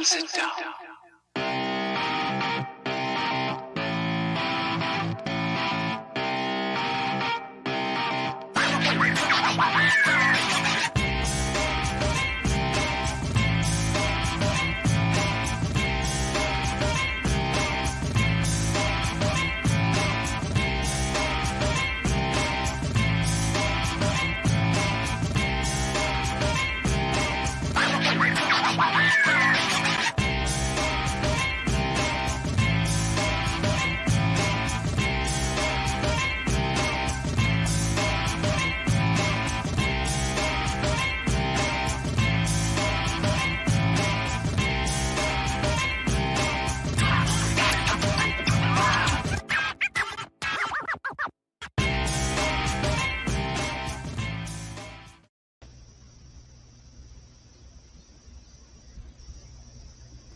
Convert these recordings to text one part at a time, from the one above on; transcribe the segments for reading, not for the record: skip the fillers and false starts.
sit down.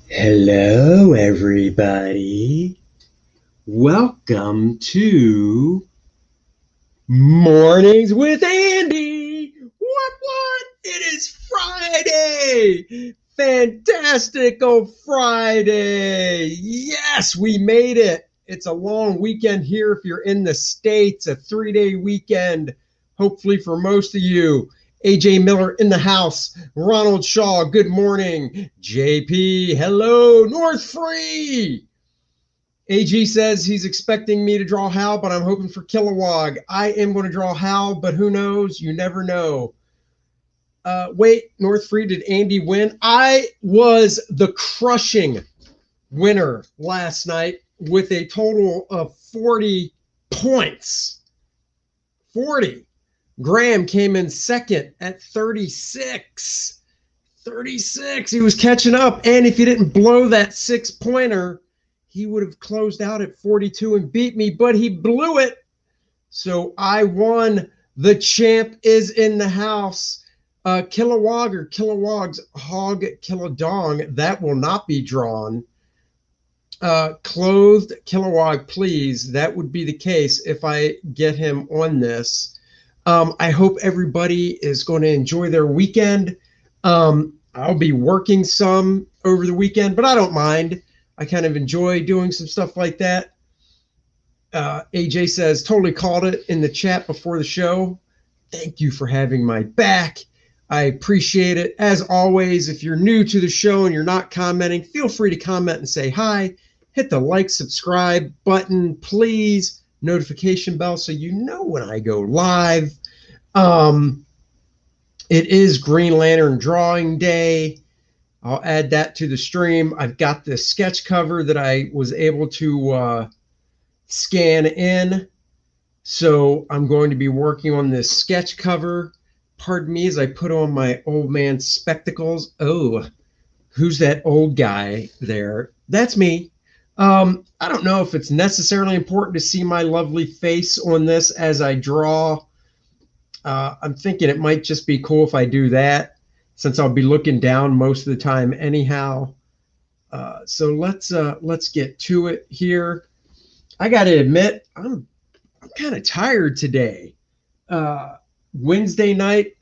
Hello, everybody. Welcome to Mornings with Andy. What? It is Friday. Fantastical Friday. Yes, we made it. It's a long weekend here if you're in the States, a 3-day weekend, hopefully for most of you. AJ Miller in the house. Ronald Shaw, good morning. JP, hello. North Free. AG says he's expecting me to draw Hal, but I'm hoping for Kilowog. I am going to draw Hal, but who knows? You never know. Wait, North Free, did Andy win? I was the crushing winner last night with a total of 40 points. 40. Graham came in second at 36. 36. He was catching up. And if he didn't blow that 6-pointer, he would have closed out at 42 and beat me, but he blew it. So I won. The champ is in the house. Kilowog or Kilowog's hog Kilodong, that will not be drawn. Clothed Kilowog, please. That would be the case if I get him on this. I hope everybody is going to enjoy their weekend. I'll be working some over the weekend, but I don't mind. I kind of enjoy doing some stuff like that. AJ says, totally called it in the chat before the show. Thank you for having my back. I appreciate it. As always, if you're new to the show and you're not commenting, feel free to comment and say hi. Hit the like, subscribe button, please. Notification bell so you know when I go live. It is Green Lantern Drawing Day. I'll add that to the stream. I've got the sketch cover that I was able to scan in. So I'm going to be working on this sketch cover. Pardon me as I put on my old man spectacles. Oh, who's that old guy there? That's me. I don't know if it's necessarily important to see my lovely face on this as I draw. I'm thinking it might just be cool if I do that, since I'll be looking down most of the time anyhow. So let's get to it here. I got to admit, I'm kind of tired today. Wednesday night,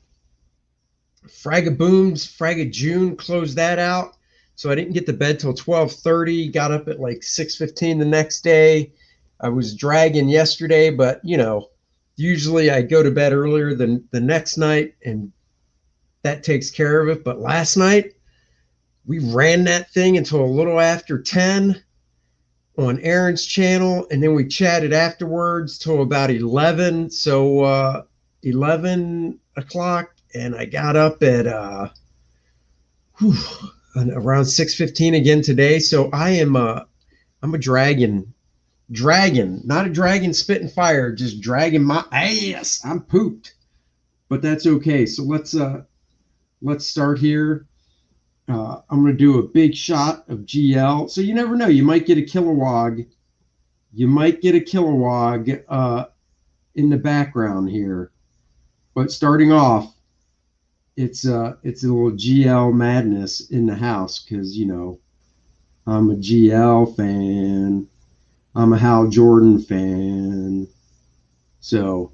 Frag-a-Booms, Frag-a-June, closed that out. So I didn't get to bed till 12:30, got up at like 6:15 the next day. I was dragging yesterday, but you know, usually I go to bed earlier than the next night and that takes care of it. But last night we ran that thing until a little after 10 on Aaron's channel. And then we chatted afterwards till about 11. So 11 o'clock, and I got up at around 6:15 again today. So I'm a dragon, not a dragon spitting fire, just dragging my ass. I'm pooped, but that's okay. So let's start here. I'm going to do a big shot of GL. So you never know, you might get a Kilowog. You might get a Kilowog in the background here. But starting off, it's a little GL madness in the house because, you know, I'm a GL fan. I'm a Hal Jordan fan. So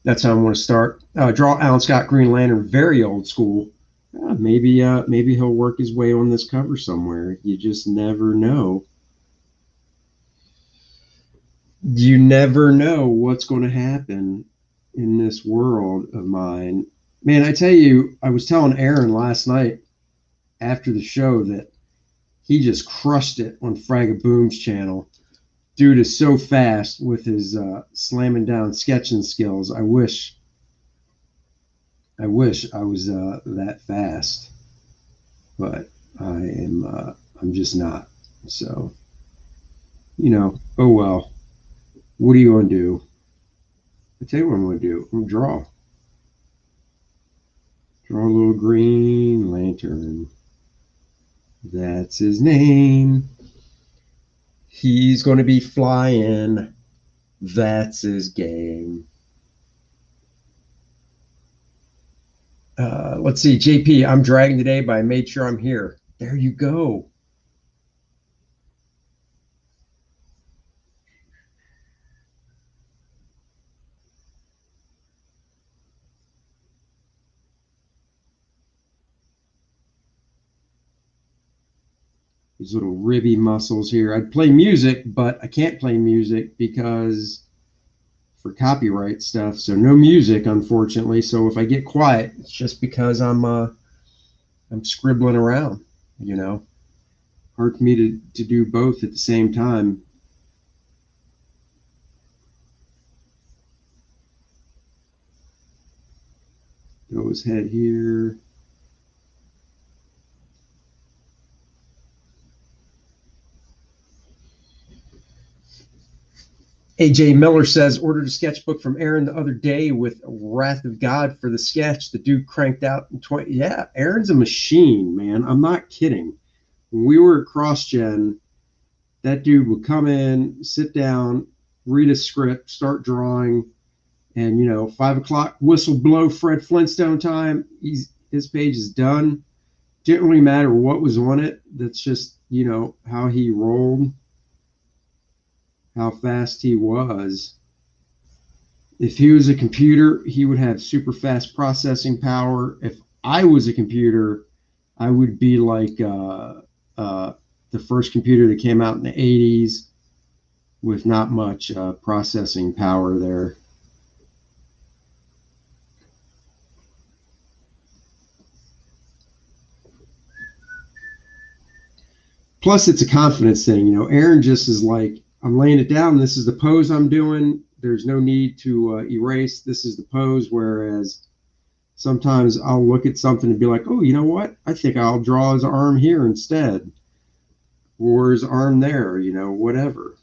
that's how I'm going to start. Draw Alan Scott Green Lantern, very old school. maybe he'll work his way on this cover somewhere. You just never know. You never know what's going to happen in this world of mine. Man, I tell you, I was telling Aaron last night after the show that he just crushed it on Fragga Boom's channel. Dude is so fast with his slamming down sketching skills. I wish I was that fast, but I'm just not. So, oh well. What are you going to do? I tell you what I'm going to do. I'm going to draw. Draw a little Green Lantern. That's his name. He's going to be flying. That's his game. Let's see, JP, I'm dragging today, but I made sure I'm here. There you go. These little ribby muscles here. I'd play music, but I can't play music because for copyright stuff. So no music, unfortunately. So if I get quiet, it's just because I'm scribbling around, Hard for me to do both at the same time. Go his head here. AJ Miller says, ordered a sketchbook from Aaron the other day with Wrath of God for the sketch. The dude cranked out in 20. Yeah, Aaron's a machine, man. I'm not kidding. When we were at CrossGen, that dude would come in, sit down, read a script, start drawing, and 5 o'clock whistle blow Fred Flintstone time. His page is done. Didn't really matter what was on it. That's just how he rolled, how fast he was. If he was a computer, he would have super fast processing power. If I was a computer, I would be like the first computer that came out in the 80s with not much processing power there. Plus, it's a confidence thing. Aaron just is like, I'm laying it down. This is the pose I'm doing. There's no need to erase. This is the pose. Whereas sometimes I'll look at something and be like, oh, you know what? I think I'll draw his arm here instead. Or his arm there, whatever.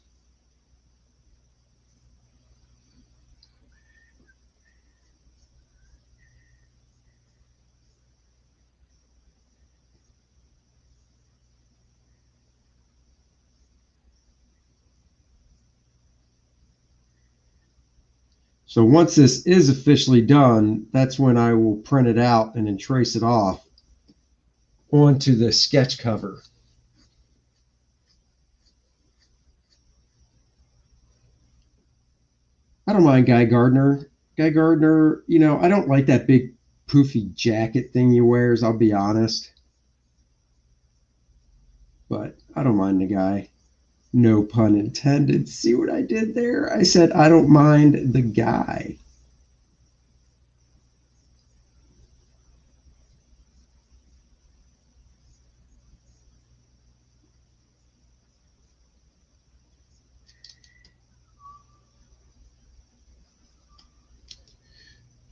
So once this is officially done, that's when I will print it out and then trace it off onto the sketch cover. I don't mind Guy Gardner. Guy Gardner, I don't like that big poofy jacket thing he wears, I'll be honest. But I don't mind the guy. No pun intended. See what I did there? I said I don't mind the guy.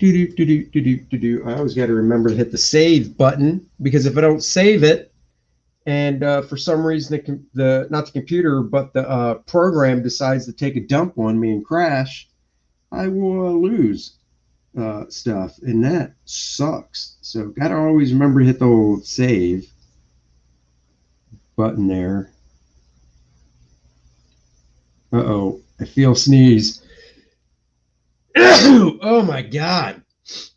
I always got to remember to hit the save button, because if I don't save it, and for some reason not the computer but the program decides to take a dump on me and crash, I will lose stuff, and that sucks. So got to always remember to hit the old save button there. Uh-oh, I feel sneeze. Oh my god.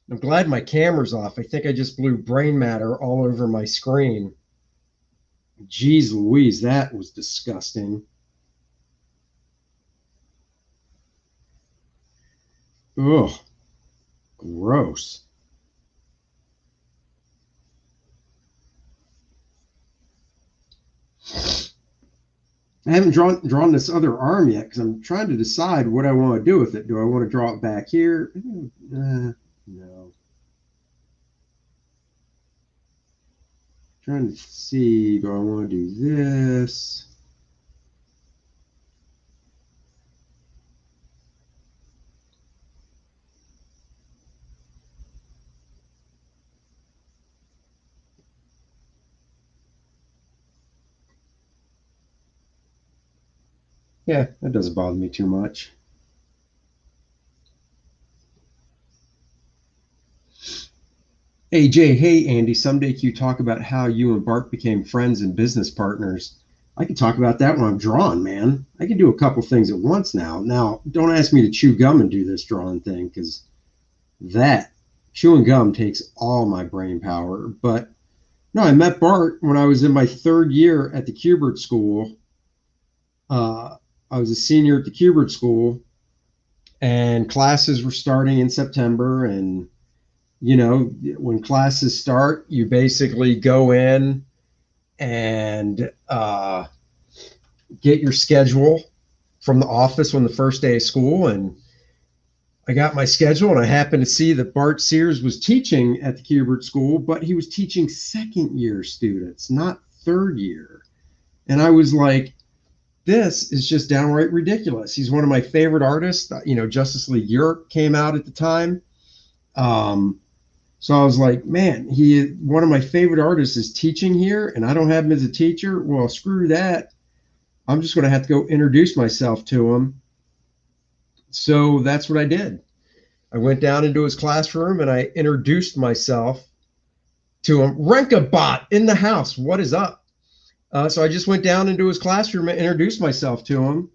I'm glad my camera's off. I think I just blew brain matter all over my screen. Jeez Louise, that was disgusting. Ugh, gross. I haven't drawn this other arm yet because I'm trying to decide what I want to do with it. Do I want to draw it back here? No. Trying to see, do I want to do this? Yeah, that doesn't bother me too much. AJ, hey Andy, someday can you talk about how you and Bart became friends and business partners? I can talk about that when I'm drawing, man. I can do a couple things at once now. Now, don't ask me to chew gum and do this drawing thing, because that chewing gum takes all my brain power. But no, I met Bart when I was in my third year at the Kubert School. I was a senior at the Kubert School, and classes were starting in September. And, you know, when classes start, you basically go in and get your schedule from the office on the first day of school. And I got my schedule, and I happened to see that Bart Sears was teaching at the Kubert School, but he was teaching second year students, not third year. And I was like, this is just downright ridiculous. He's one of my favorite artists. You know, Justice League Europe came out at the time. So I was like, man, one of my favorite artists is teaching here, and I don't have him as a teacher. Well, screw that. I'm just going to have to go introduce myself to him. So that's what I did. I went down into his classroom and I introduced myself to him. Renkabot in the house. What is up? So I just went down into his classroom and introduced myself to him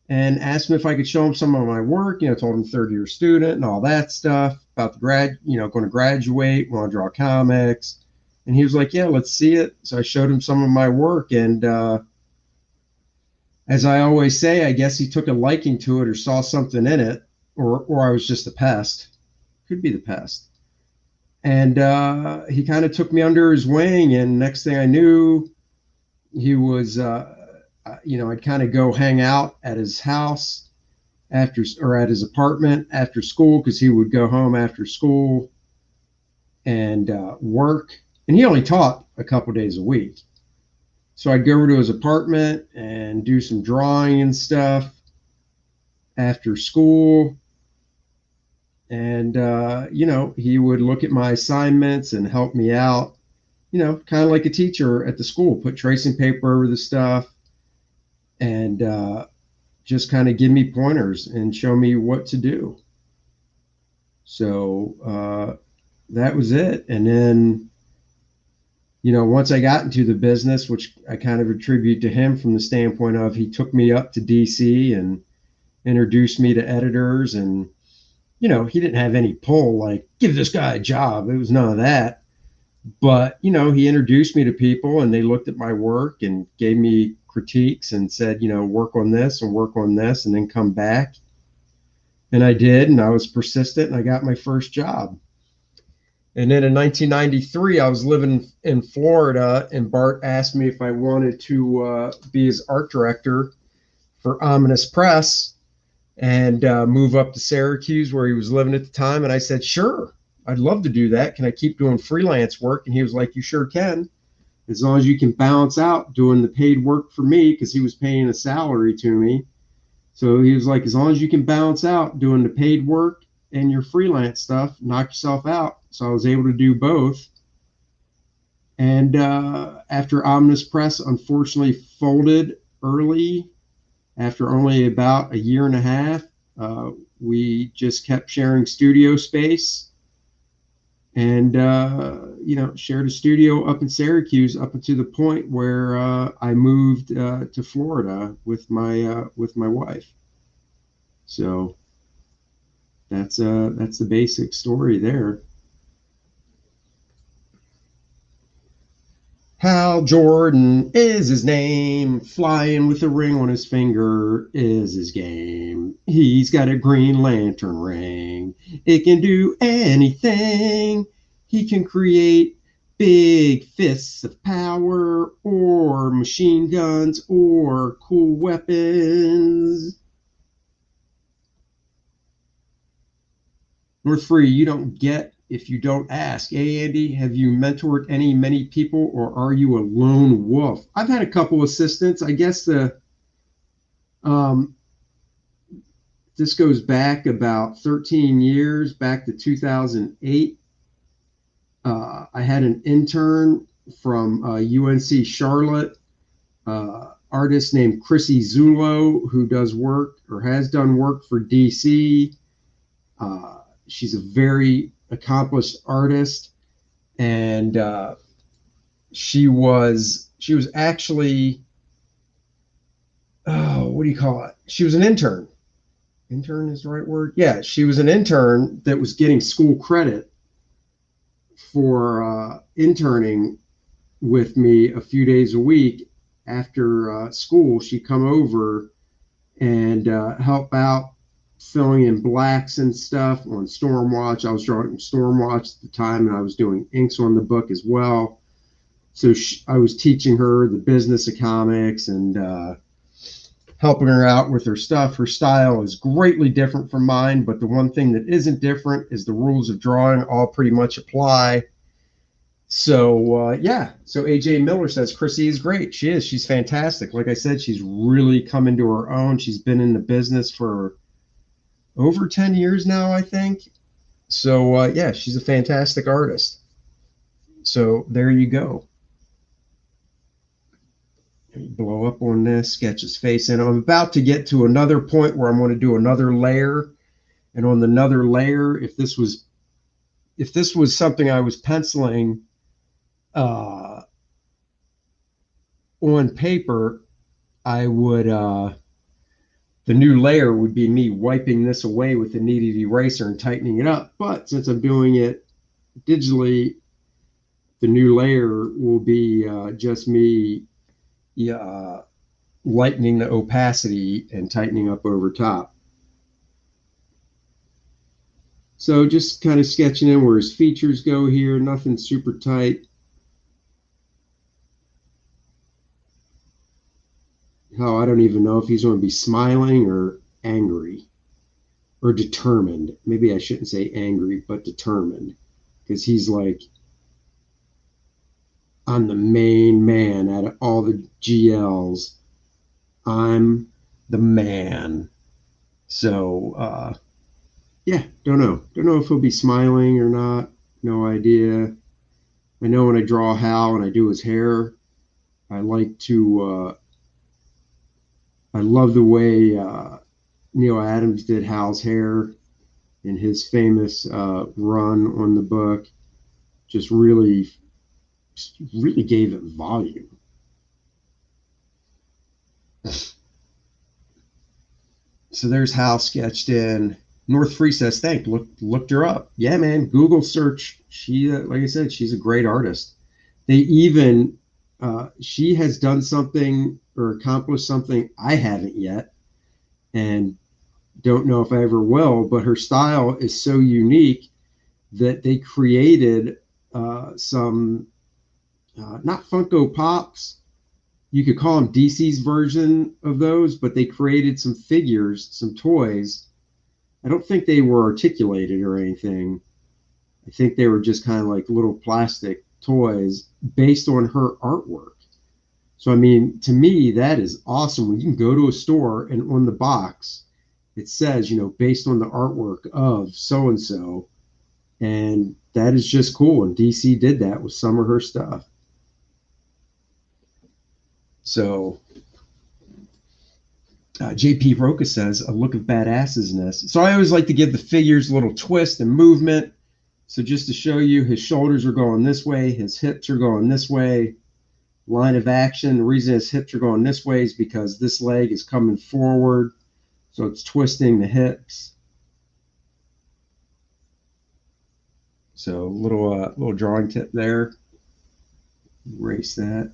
and asked him if I could show him some of my work. You know, told him third year student and all that stuff about going to graduate, want to draw comics. And he was like, yeah, let's see it. So I showed him some of my work. And as I always say, I guess he took a liking to it or saw something in it, or I was just a pest. Could be the pest. And he kind of took me under his wing. And next thing I knew, he was, I'd kind of go hang out at his house at his apartment after school, because he would go home after school and work. And he only taught a couple days a week. So I'd go over to his apartment and do some drawing and stuff after school. And, he would look at my assignments and help me out. Kind of like a teacher at the school, put tracing paper over the stuff and just kind of give me pointers and show me what to do. So that was it. And then, once I got into the business, which I kind of attribute to him from the standpoint of he took me up to DC and introduced me to editors. And, he didn't have any pull, like, give this guy a job. It was none of that. But, he introduced me to people and they looked at my work and gave me critiques and said, work on this and work on this and then come back. And I did, and I was persistent, and I got my first job. And then in 1993, I was living in Florida, and Bart asked me if I wanted to be his art director for Ominous Press and move up to Syracuse where he was living at the time. And I said, sure. I'd love to do that. Can I keep doing freelance work? And he was like, you sure can, as long as you can balance out doing the paid work for me, because he was paying a salary to me. So he was like, as long as you can balance out doing the paid work and your freelance stuff, knock yourself out. So I was able to do both. And after Omnibus Press unfortunately folded early, after only about a year and a half, we just kept sharing studio space. And, shared a studio up in Syracuse up until the point where I moved to Florida with my wife. So that's the basic story there. Hal Jordan is his name. Flying with a ring on his finger is his game. He's got a Green Lantern ring. It can do anything. He can create big fists of power or machine guns or cool weapons. North Free, you don't get if you don't ask. Hey, Andy, have you mentored many people, or are you a lone wolf? I've had a couple assistants. I guess this goes back about 13 years, back to 2008. I had an intern from UNC Charlotte, artist named Chrissy Zulo, who does work or has done work for DC. She's a very accomplished artist, and she was actually, what do you call it? She was an intern. Intern is the right word? Yeah, she was an intern that was getting school credit for interning with me a few days a week after school. She'd come over and help out filling in blacks and stuff on Stormwatch. I was drawing Stormwatch at the time, and I was doing inks on the book as well. So I was teaching her the business of comics and helping her out with her stuff. Her style is greatly different from mine, but the one thing that isn't different is the rules of drawing all pretty much apply. So yeah, so AJ Miller says Chrissy is great. She is. She's fantastic. Like I said, she's really come into her own. She's been in the business for over 10 years now, I think. So yeah, she's a fantastic artist. So there you go. Blow up on this, sketch his face in. I'm about to get to another point where I'm going to do another layer, and on another layer, if this was something I was penciling on paper, I would the new layer would be me wiping this away with a kneaded eraser and tightening it up. But since I'm doing it digitally, the new layer will be just me lightening the opacity and tightening up over top. So just kind of sketching in where his features go here, nothing super tight. Hell, I don't even know if he's going to be smiling or angry or determined. Maybe I shouldn't say angry, but determined, because he's like, I'm the main man out of all the GLs. I'm the man. So, yeah, don't know. Don't know if he'll be smiling or not. No idea. I know when I draw Hal and I do his hair, I like to, I love the way Neil Adams did Hal's hair in his famous run on the book. Just really gave it volume. So there's Hal sketched in. North Free says, thank, looked her up. Yeah, man, Google search. She, like I said, she's a great artist. They even, she has done something or accomplished something I haven't yet, and don't know if I ever will, but her style is so unique that they created some, not Funko Pops, you could call them DC's version of those, but they created some figures, some toys. I don't think they were articulated or anything. I think they were just kind of like little plastic toys based on her artwork. So, I mean, to me, that is awesome. When you can go to a store and on the box, it says, you know, based on the artwork of so-and-so. And that is just cool. And DC did that with some of her stuff. So JP Roca says, a look of badassness. So I always like to give the figures a little twist and movement. So just to show you, his shoulders are going this way, his hips are going this way. Line of action, the reason his hips are going this way is because this leg is coming forward. So it's twisting the hips. So little drawing tip there. Erase that.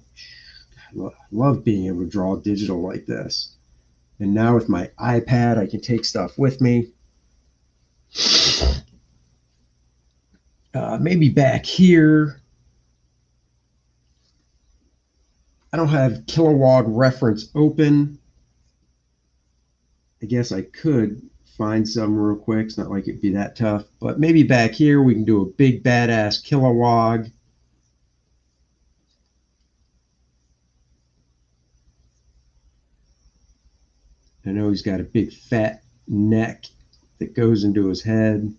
I love being able to draw digital like this. And now with my iPad, I can take stuff with me. Maybe back here, I don't have Kilowog reference open. I guess I could find some real quick. It's not like it'd be that tough. But maybe back here we can do a big badass Kilowog. I know he's got a big fat neck that goes into his head.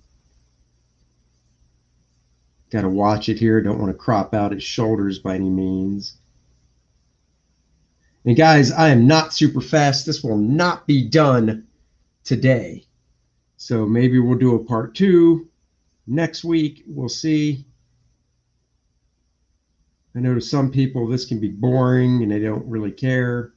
Got to watch it here. Don't want to crop out his shoulders by any means. And guys, I am not super fast. This will not be done today. So maybe we'll do a part 2 next week. We'll see. I know to some people this can be boring and they don't really care.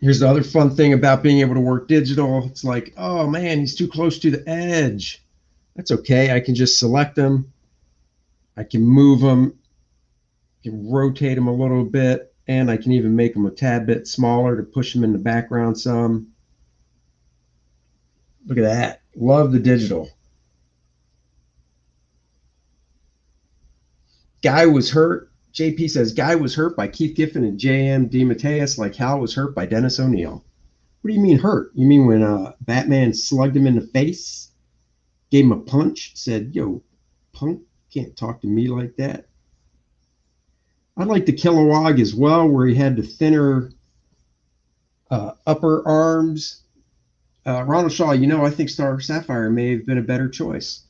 Here's the other fun thing about being able to work digital. It's like, oh man, he's too close to the edge. That's okay. I can just select them. I can move them. I can rotate them a little bit. And I can even make them a tad bit smaller to push them in the background some. Look at that. Love the digital. Guy was hurt. JP says, Guy was hurt by Keith Giffen and J.M. DeMatteis like Hal was hurt by Dennis O'Neil. What do you mean hurt? You mean when Batman slugged him in the face? Gave him a punch? Said, yo, punk, can't talk to me like that. I like the Kilowog as well, where he had the thinner upper arms. Ronald Shaw, I think Star Sapphire may have been a better choice.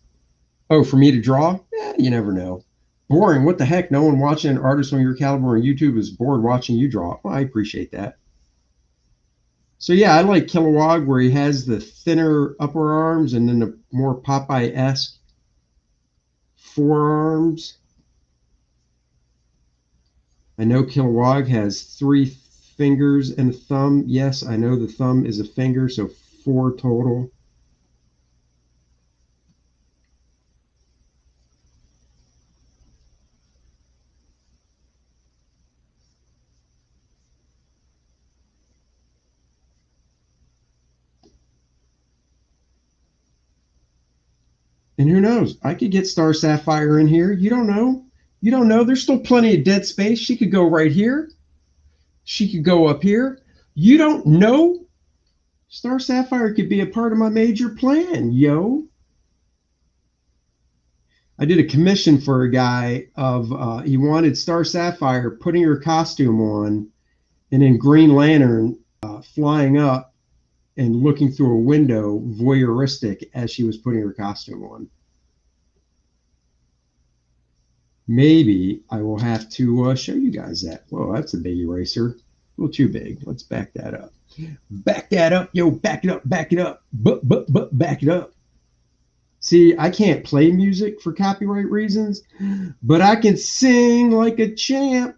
Oh, for me to draw? You never know. Boring. What the heck? No one watching an artist on your caliber on YouTube is bored watching you draw. Well, I appreciate that. So yeah, I like Kilowog where he has the thinner upper arms and then the more Popeye-esque forearms. I know Kilowog has 3 fingers and a thumb. Yes, I know the thumb is a finger, so 4 total. And who knows? I could get Star Sapphire in here. You don't know. You don't know. There's still plenty of dead space. She could go right here. She could go up here. You don't know. Star Sapphire could be a part of my major plan, yo. I did a commission for a guy of he wanted Star Sapphire putting her costume on and then Green Lantern flying up and looking through a window voyeuristic as she was putting her costume on. Maybe I will have to show you guys that. Whoa, that's a big eraser. A little too big. Let's back that up. Back that up, yo. Back it up. Back it up. Back it up. See, I can't play music for copyright reasons, but I can sing like a champ,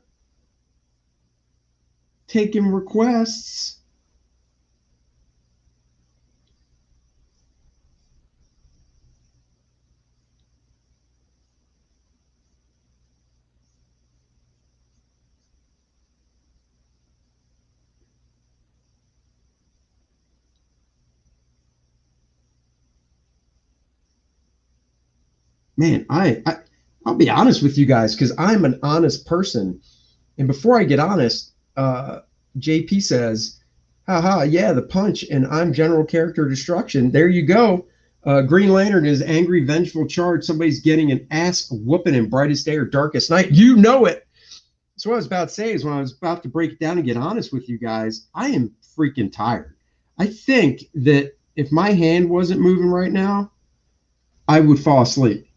taking requests. Man, I'll be honest with you guys because I'm an honest person. And before I get honest, JP says, haha, yeah, the punch, and I'm general character destruction. There you go. Green Lantern is angry, vengeful charge. Somebody's getting an ass whooping in brightest day or darkest night. You know it. So what I was about to say is when I was about to break it down and get honest with you guys, I am freaking tired. I think that if my hand wasn't moving right now, I would fall asleep.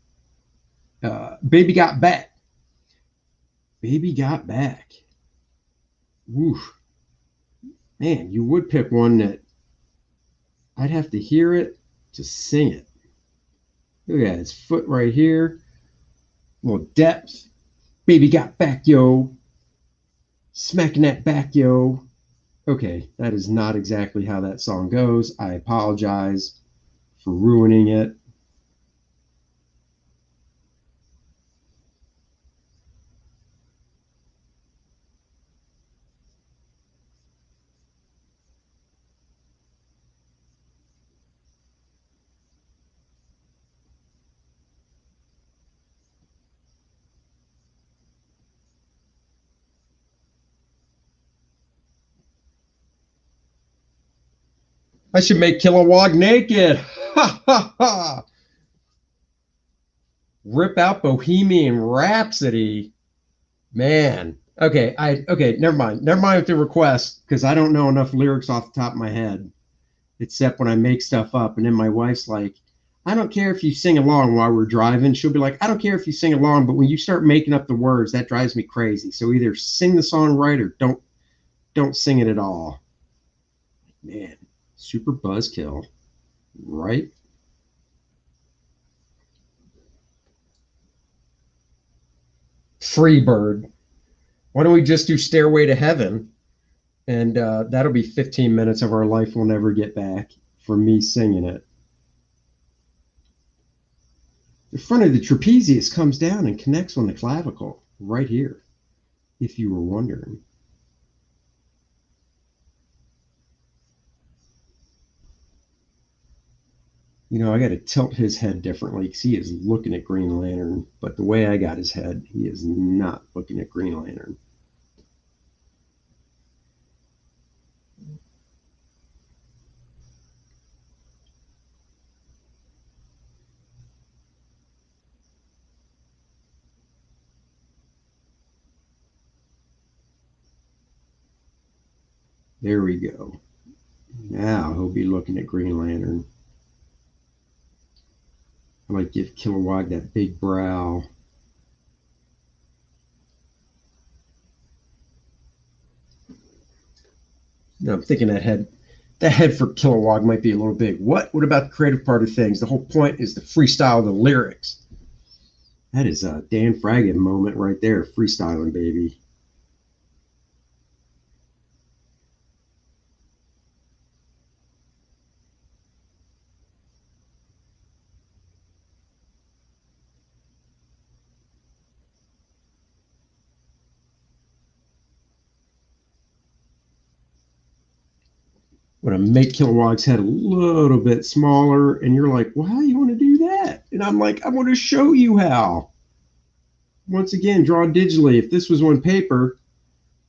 Baby got back. Baby got back. Oof. Man, you would pick one that I'd have to hear it to sing it. Look at his foot right here. A little depth. Baby got back, yo. Smacking that back, yo. Okay, that is not exactly how that song goes. I apologize for ruining it. I should make Kilowog naked. Ha ha ha. Rip out Bohemian Rhapsody. Man. Okay, never mind. Never mind with the request, because I don't know enough lyrics off the top of my head. Except when I make stuff up, and then my wife's like, I don't care if you sing along while we're driving. She'll be like, I don't care if you sing along, but when you start making up the words, that drives me crazy. So either sing the song right or don't sing it at all. Man, super buzzkill, right? Freebird. Why don't we just do Stairway to Heaven? And that'll be 15 minutes of our life we'll never get back from me singing it. The front of the trapezius comes down and connects on the clavicle right here, if you were wondering. You know, I got to tilt his head differently because he is looking at Green Lantern. But the way I got his head, he is not looking at Green Lantern. There we go. Now he'll be looking at Green Lantern. I might give Kilowog that big brow. No, I'm thinking that head for Kilowog might be a little big. What about the creative part of things? The whole point is to freestyle the lyrics. That is a Dan Fraggin moment right there, freestyling, baby. I'm going to make Kilowog's head a little bit smaller, and you're like, well, how do you want to do that? And I'm like, I want to show you how. Once again, draw digitally. If this was on paper,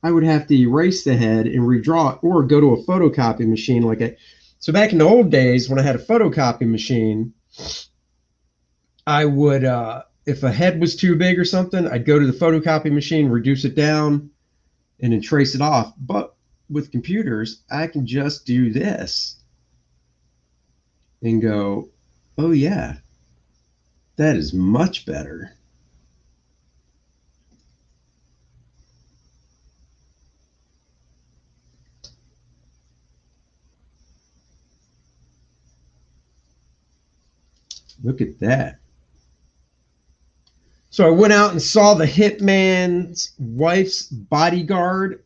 I would have to erase the head and redraw it, or go to a photocopy machine like it. So back in the old days, when I had a photocopy machine, I would, if a head was too big or something, I'd go to the photocopy machine, reduce it down, and then trace it off. But with computers, I can just do this and go, oh yeah, that is much better. Look at that. So I went out and saw The Hitman's Wife's Bodyguard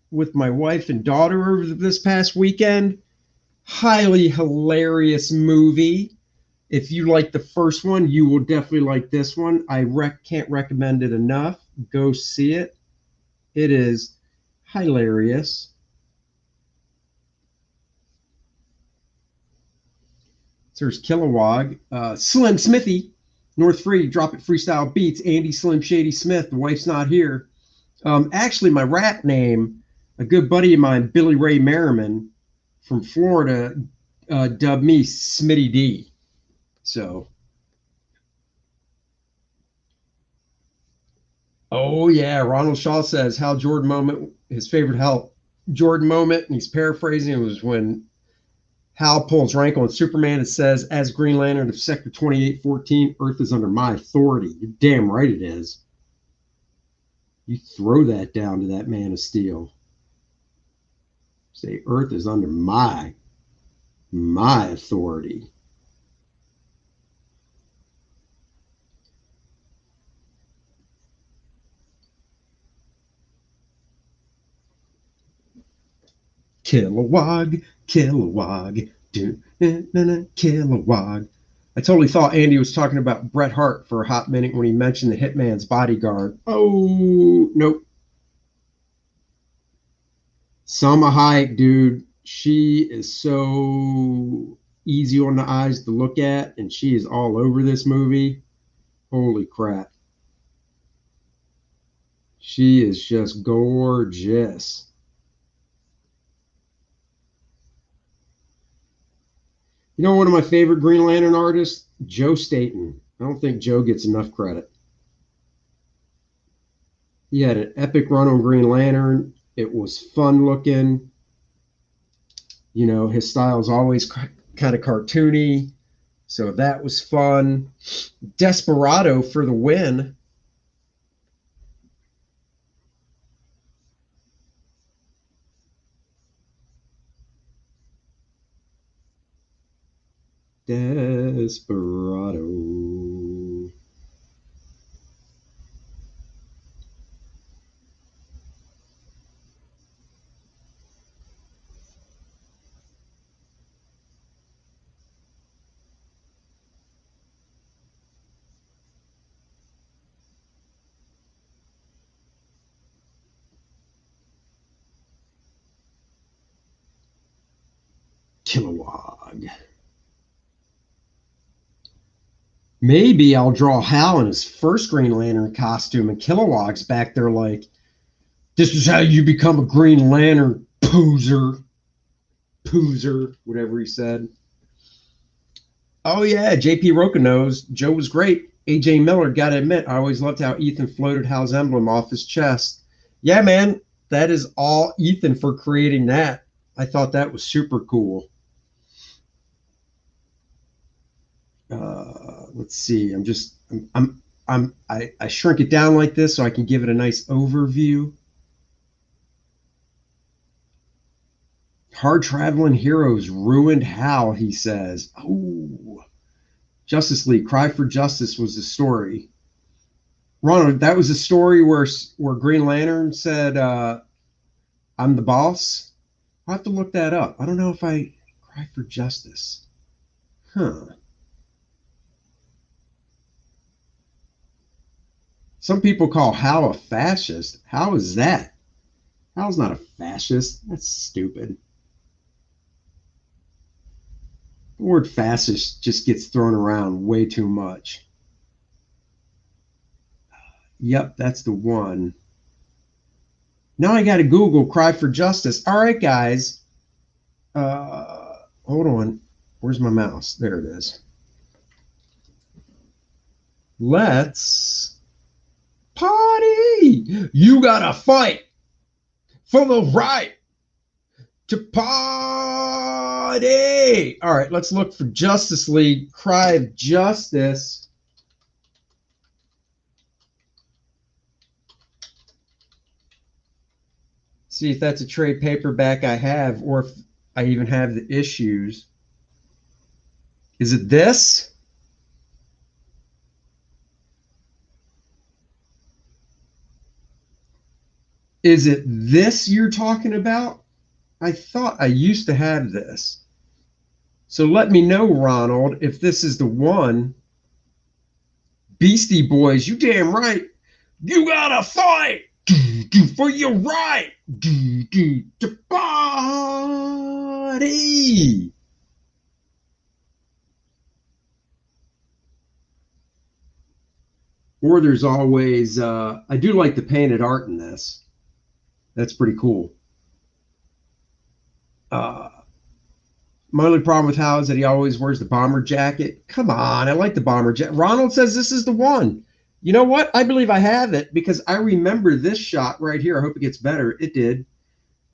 with my wife and daughter over this past weekend. Highly hilarious movie. If you like the first one, you will definitely like this one. I can't recommend it enough. Go see it. It is hilarious. So there's Kilowog. Slim Smithy, North Free, Drop It Freestyle Beats, Andy Slim Shady Smith. The wife's not here. Actually, my rap name, a good buddy of mine, Billy Ray Merriman from Florida, dubbed me Smitty D. So, oh yeah, Ronald Shaw says Hal Jordan moment, his favorite Hal Jordan moment, and he's paraphrasing, it was when Hal pulls rank on Superman and says, as Green Lantern of Sector 2814, Earth is under my authority. You're damn right it is. You throw that down to that Man of Steel. Say, Earth is under my authority. Kilowog, Kilowog, Kilowog. I totally thought Andy was talking about Bret Hart for a hot minute when he mentioned the Hitman's Bodyguard. Oh, nope. Salma Hayek, dude, she is so easy on the eyes to look at, and she is all over this movie. Holy crap. She is just gorgeous. You know, one of my favorite Green Lantern artists, Joe Staton. I don't think Joe gets enough credit. He had an epic run on Green Lantern. It was fun looking. You know, his style is always kind of cartoony. So that was fun. Desperado for the win. Desperado. Kilowog. Maybe I'll draw Hal in his first Green Lantern costume, and Kilowog's back there like, this is how you become a Green Lantern, poozer. Poozer, whatever he said. Oh, yeah, JP Roca knows. Joe was great. AJ Miller, gotta admit, I always loved how Ethan floated Hal's emblem off his chest. Yeah, man, that is all Ethan for creating that. I thought that was super cool. Let's see. I shrink it down like this so I can give it a nice overview. Hard traveling heroes ruined Hal, he says. Oh, Justice League, Cry for Justice was the story. Ronald, that was a story where Green Lantern said, I'm the boss. I'll have to look that up. I don't know if I Cry for Justice. Huh. Some people call Hal a fascist. How is that? Hal's not a fascist. That's stupid. The word fascist just gets thrown around way too much. Yep, that's the one. Now I got to Google Cry for Justice. All right, guys. Hold on. Where's my mouse? There it is. Let's party. You got to fight for the right to party. All right, let's look for Justice League, Cry of Justice. See if that's a trade paperback I have, or if I even have the issues. Is it this? Is it this you're talking about? I thought I used to have this. So let me know, Ronald, if this is the one. Beastie Boys, you damn right. You gotta fight for your right to party. Or there's always, I do like the painted art in this. That's pretty cool. My only problem with Hal is that he always wears the bomber jacket. Come on, I like the bomber jacket. Ronald says this is the one. You know what? I believe I have it because I remember this shot right here. I hope it gets better. It did.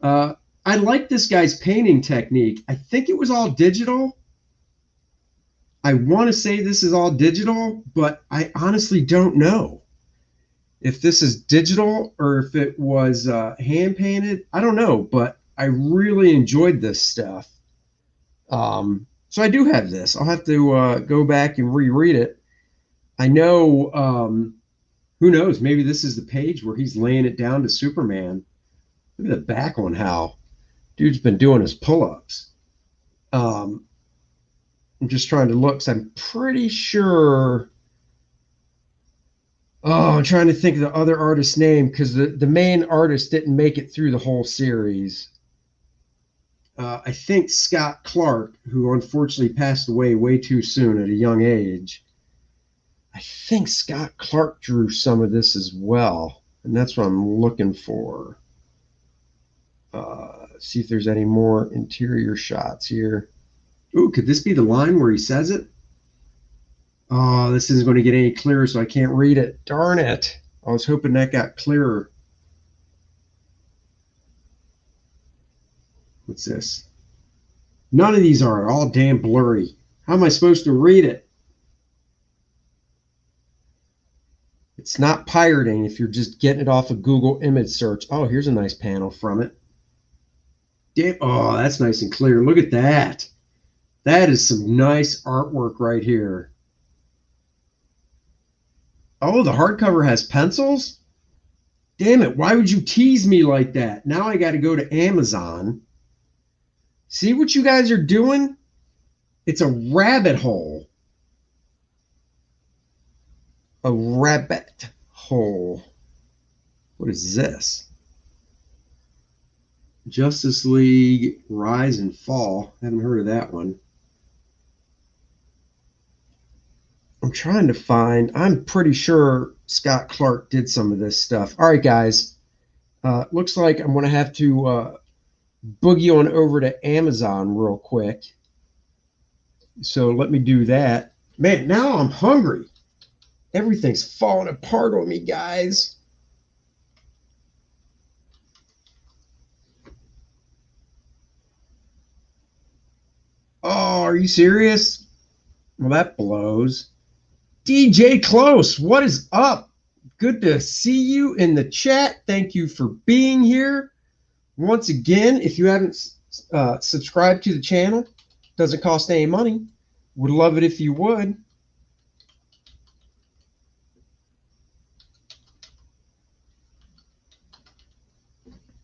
I like this guy's painting technique. I think it was all digital. I want to say this is all digital, but I honestly don't know if this is digital or if it was hand painted. I don't know, but I really enjoyed this stuff. So I do have this. I'll have to go back and reread it. I know, who knows, maybe this is the page where he's laying it down to Superman. Look at the back on Hal. Dude's been doing his pull-ups. I'm just trying to look, because I'm pretty sure. Oh, I'm trying to think of the other artist's name, because the main artist didn't make it through the whole series. I think Scott Clark, who unfortunately passed away way too soon at a young age. I think Scott Clark drew some of this as well, and that's what I'm looking for. See if there's any more interior shots here. Ooh, could this be the line where he says it? Oh, this isn't going to get any clearer, so I can't read it. Darn it. I was hoping that got clearer. What's this? None of these are all damn blurry. How am I supposed to read it? It's not pirating if you're just getting it off of Google image search. Oh, here's a nice panel from it. Damn. Oh, that's nice and clear. Look at that. That is some nice artwork right here. Oh, the hardcover has pencils? Damn it. Why would you tease me like that? Now I got to go to Amazon. See what you guys are doing? It's a rabbit hole. A rabbit hole. What is this? Justice League Rise and Fall. Haven't heard of that one. I'm trying to find. I'm pretty sure Scott Clark did some of this stuff. All right, guys. Looks like I'm going to have to boogie on over to Amazon real quick. So let me do that. Man, now I'm hungry. Everything's falling apart on me, guys. Oh, are you serious? Well, that blows. DJ Close, what is up? Good to see you in the chat. Thank you for being here. Once again, if you haven't subscribed to the channel, doesn't cost any money. Would love it if you would.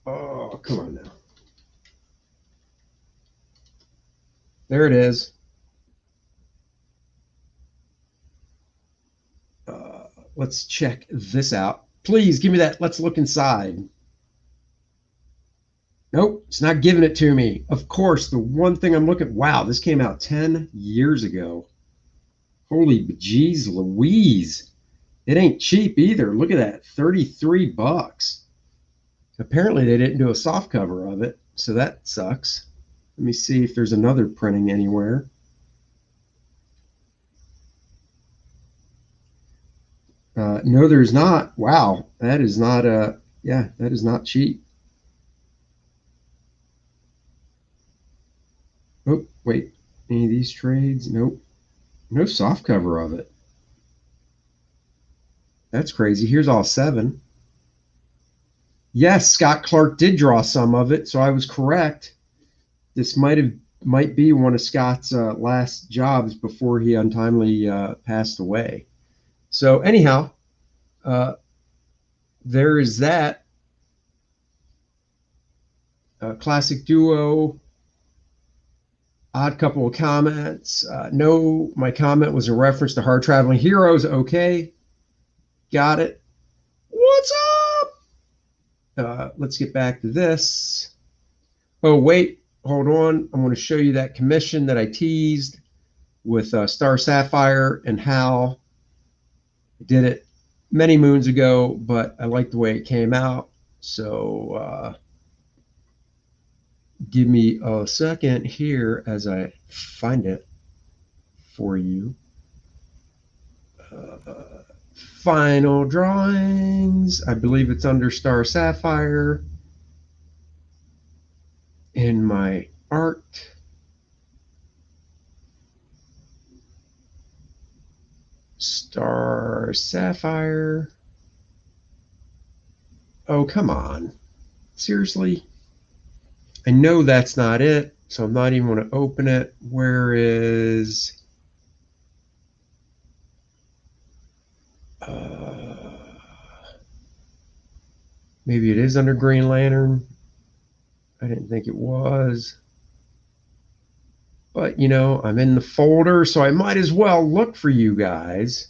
Oh, come on now. There it is. Let's check this out. Please give me that. Let's look inside. Nope, it's not giving it to me. Of course, the one thing I'm looking. Wow, this came out 10 years ago. Holy bejeez Louise. It ain't cheap either. Look at that, 33 bucks. Apparently they didn't do a soft cover of it, so that sucks. Let me see if there's another printing anywhere. No, there's not. Wow, that is not yeah, that is not cheap. Oh, wait. Any of these trades? Nope. No soft cover of it. That's crazy. Here's all 7. Yes, Scott Clark did draw some of it, so I was correct. This might be one of Scott's last jobs before he untimely passed away. So anyhow, there is that. Classic duo. Odd couple of comments. No, my comment was a reference to Hard Traveling Heroes. Okay, got it. What's up? Let's get back to this. Oh, wait, hold on. I'm going to show you that commission that I teased with Star Sapphire and Hal. I did it many moons ago, but I like the way it came out. So give me a second here as I find it for you. Final drawings. I believe it's under Star Sapphire in my art. Star Sapphire. Oh, come on. Seriously? I know that's not it, so I'm not even going to open it. Where is... maybe it is under Green Lantern. I didn't think it was. But, you know, I'm in the folder, so I might as well look for you guys.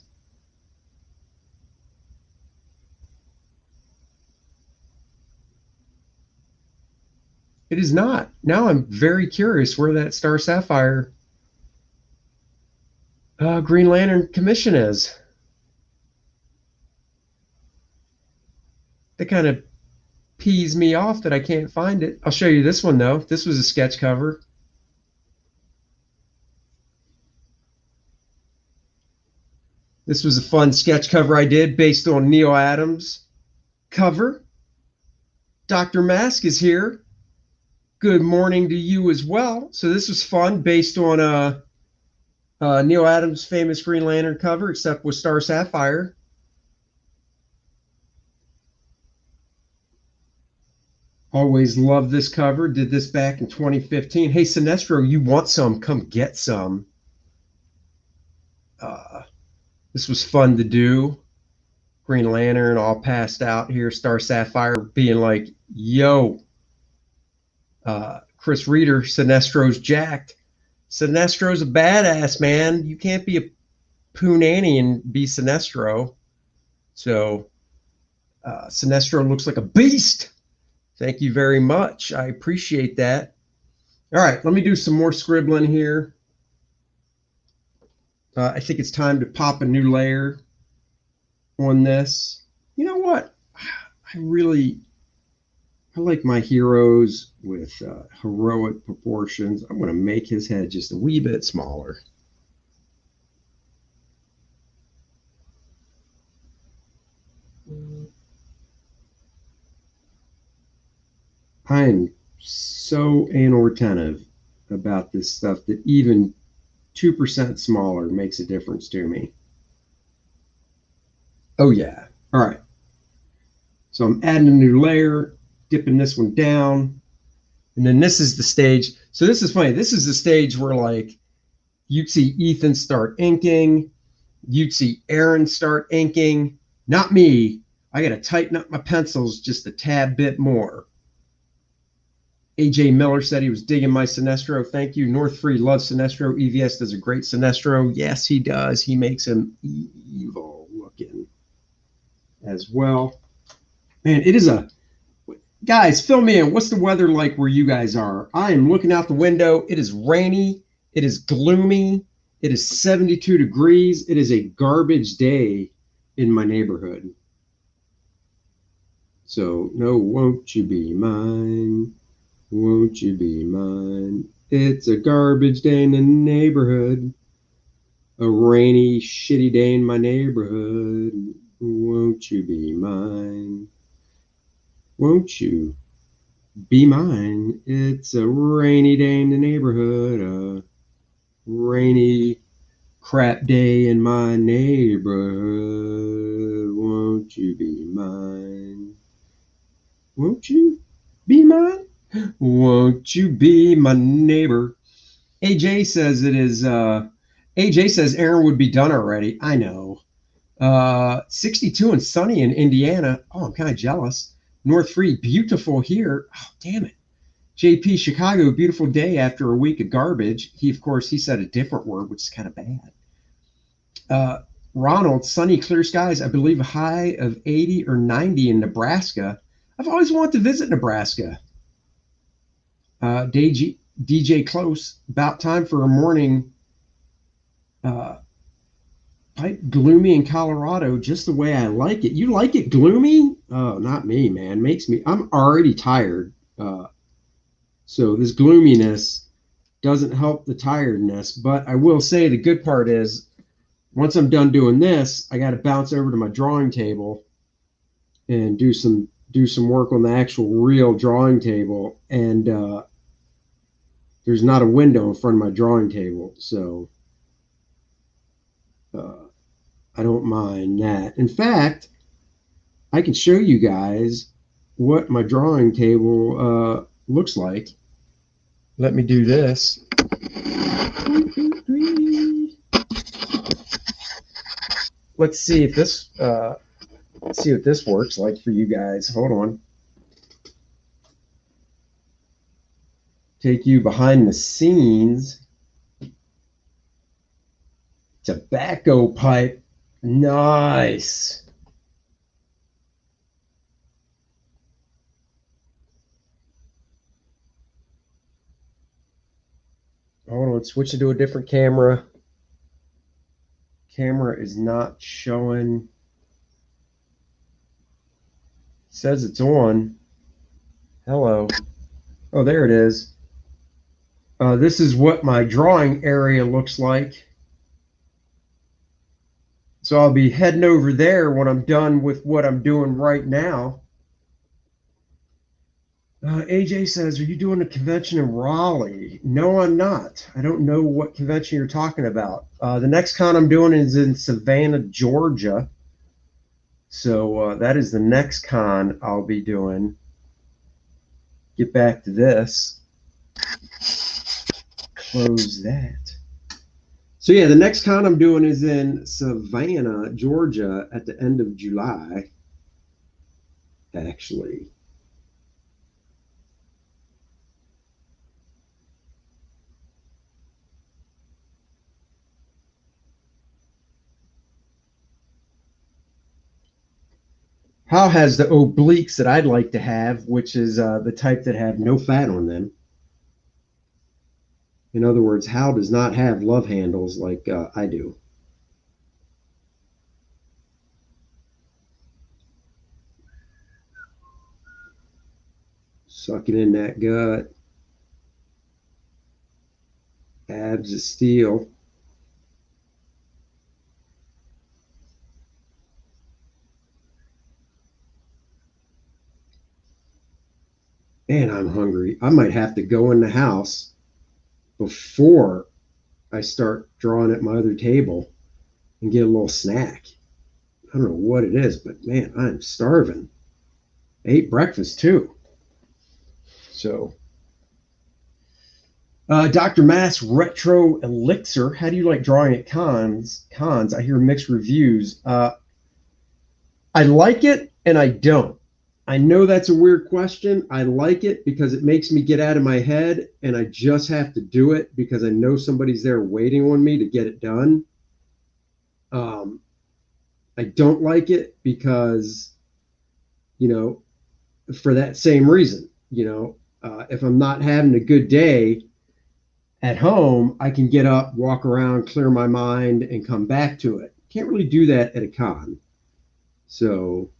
It is not. Now I'm very curious where that Star Sapphire Green Lantern commission is. That kind of pees me off that I can't find it. I'll show you this one, though. This was a sketch cover. This was a fun sketch cover I did based on Neil Adams' cover. Dr. Mask is here. Good morning to you as well. So this was fun based on Neil Adams' famous Green Lantern cover, except with Star Sapphire. Always loved this cover. Did this back in 2015. Hey, Sinestro, you want some? Come get some. This was fun to do. Green Lantern all passed out here. Star Sapphire being like, yo. Chris Reader, Sinestro's jacked. Sinestro's a badass, man. You can't be a poonanny and be Sinestro. So Sinestro looks like a beast. Thank you very much. I appreciate that. All right, let me do some more scribbling here. I think it's time to pop a new layer on this. You know what? I like my heroes with heroic proportions. I'm going to make his head just a wee bit smaller. I am so anal retentive about this stuff that even 2% smaller makes a difference to me. Oh yeah. All right. So I'm adding a new layer, dipping this one down, and then this is the stage. So this is funny. This is the stage where like you'd see Ethan start inking, you'd see Aaron start inking. Not me. I got to tighten up my pencils just a tad bit more. AJ Miller said he was digging my Sinestro. Thank you. North Free loves Sinestro. EVS does a great Sinestro. Yes, he does. He makes him evil looking as well. Man, it is a... Guys, fill me in. What's the weather like where you guys are? I am looking out the window. It is rainy. It is gloomy. It is 72 degrees. It is a garbage day in my neighborhood. So, no, won't you be mine? Won't you be mine? It's a garbage day in the neighborhood. A rainy, shitty day in my neighborhood. Won't you be mine? Won't you be mine? It's a rainy day in the neighborhood. A rainy, crap day in my neighborhood. Won't you be mine? Won't you be mine? Won't you be my neighbor? AJ says it is. AJ says Aaron would be done already. I know. 62 and sunny in Indiana. Oh, I'm kind of jealous. North Free, beautiful here. Oh, damn it. JP, Chicago, beautiful day after a week of garbage. He, of course, he said a different word, which is kind of bad. Ronald, sunny, clear skies. I believe a high of 80 or 90 in Nebraska. I've always wanted to visit Nebraska. DJ Close, about time for a morning pipe gloomy in Colorado, just the way I like it. You like it gloomy? Oh, not me, man. I'm already tired. So this gloominess doesn't help the tiredness. But I will say the good part is once I'm done doing this, I got to bounce over to my drawing table and do some work on the actual real drawing table. And there's not a window in front of my drawing table, so I don't mind that. In fact, I can show you guys what my drawing table looks like. Let me do this. 1, 2, 3. Let's see if this see what this works like for you guys. Hold on. Take you behind the scenes. Tobacco pipe. Nice. Hold on, switch it to a different camera. Camera is not showing. Says it's on. Hello. Oh, there it is. This is what my drawing area looks like. So I'll be heading over there when I'm done with what I'm doing right now. AJ says, are you doing a convention in Raleigh? No, I'm not. I don't know what convention you're talking about. The next con I'm doing is in Savannah, Georgia. So that is the next con I'll be doing. Get back to this. Close that. So yeah, the next con I'm doing is in Savannah, Georgia at the end of July, actually. Hal has the obliques that I'd like to have, which is the type that have no fat on them. In other words, Hal does not have love handles like I do. Sucking in that gut. Abs of steel. Man, I'm hungry. I might have to go in the house before I start drawing at my other table and get a little snack. I don't know what it is, but man, I'm starving. I ate breakfast too. So, Dr. Mass Retro Elixir, how do you like drawing at cons? I hear mixed reviews. I like it and I don't. I know that's a weird question. I like it because it makes me get out of my head and I just have to do it because I know somebody's there waiting on me to get it done. I don't like it because, for that same reason, if I'm not having a good day at home, I can get up, walk around, clear my mind, and come back to it. Can't really do that at a con. So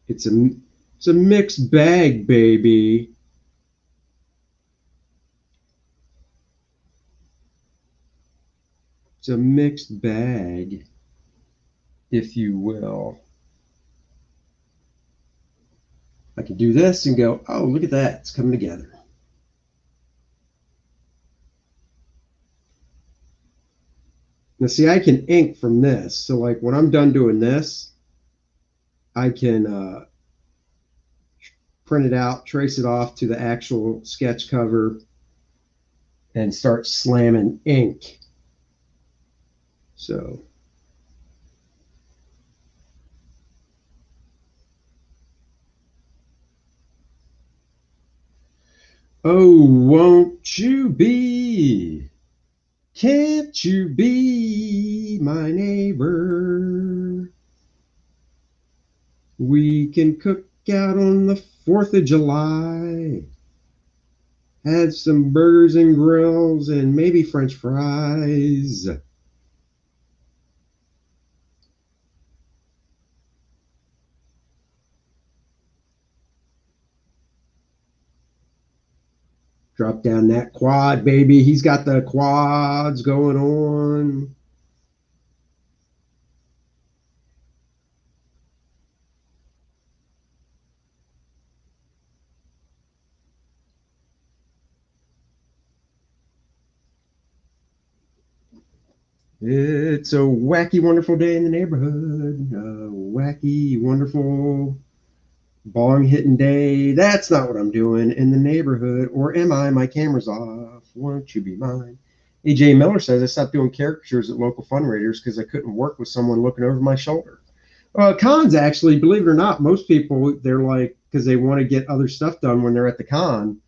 it's a mixed bag, baby. It's a mixed bag, if you will. I can do this and go, oh, look at that. It's coming together. Now, see, I can ink from this. So, like, when I'm done doing this, I can print it out, trace it off to the actual sketch cover, and start slamming ink. So, oh, won't you be? Can't you be my neighbor? We can cook out on the 4th of July. Have some burgers and grills and maybe French fries. Drop down that quad, baby. He's got the quads going on. It's a wacky, wonderful day in the neighborhood. A wacky, wonderful, bong hitting day. That's not what I'm doing in the neighborhood. Or am I? My camera's off. Won't you be mine? AJ Miller says I stopped doing caricatures at local fundraisers because I couldn't work with someone looking over my shoulder. Cons, actually, believe it or not, most people, they're like, because they want to get other stuff done when they're at the con.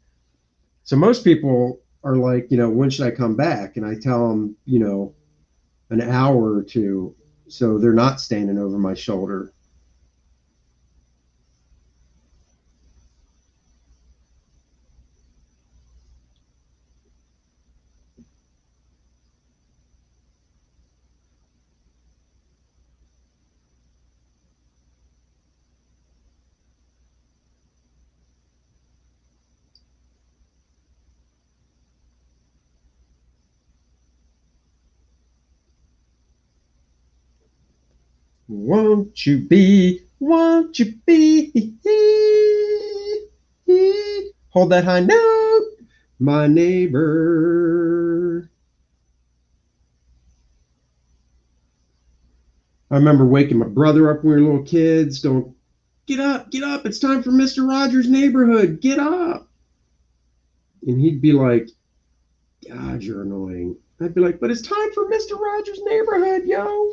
So most people are like, when should I come back? And I tell them, an hour or two. So they're not standing over my shoulder. Won't you be, won't you be, hold that high note, my neighbor. I remember waking my brother up when we were little kids, going, get up, it's time for Mr. Rogers' Neighborhood, get up. And he'd be like, God, you're annoying. I'd be like, but it's time for Mr. Rogers' Neighborhood, yo.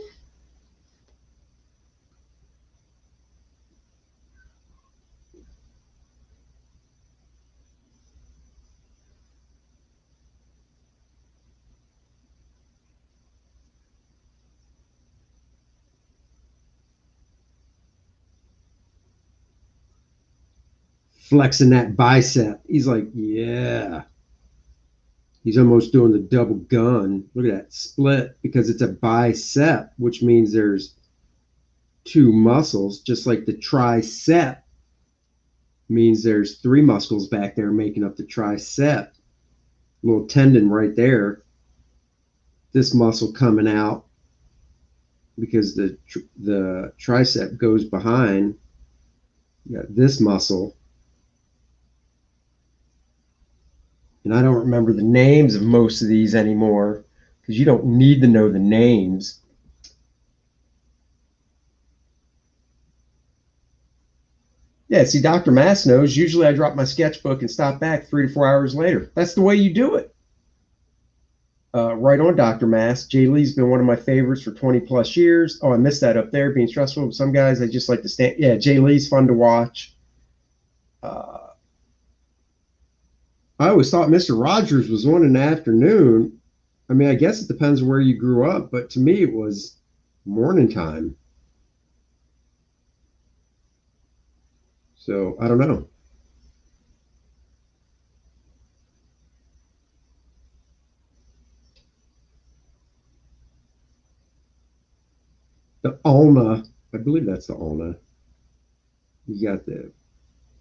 Flexing that bicep. He's like, yeah. He's almost doing the double gun. Look at that split because it's a bicep, which means there's two muscles, just like the tricep means there's three muscles back there making up the tricep. Little tendon right there. This muscle coming out because the tricep goes behind. You got this muscle. And I don't remember the names of most of these anymore because you don't need to know the names. Yeah, see, Dr. Mass knows. Usually I drop my sketchbook and stop back 3 to 4 hours later. That's the way you do it. Right on, Dr. Mass. Jay Lee's been one of my favorites for 20 plus years. Oh, I missed that up there being stressful. Some guys, I just like to stand. Yeah, Jay Lee's fun to watch. I always thought Mr. Rogers was on in the afternoon. I mean, I guess it depends where you grew up, but to me it was morning time. So I don't know. The ulna, I believe that's the ulna. You got the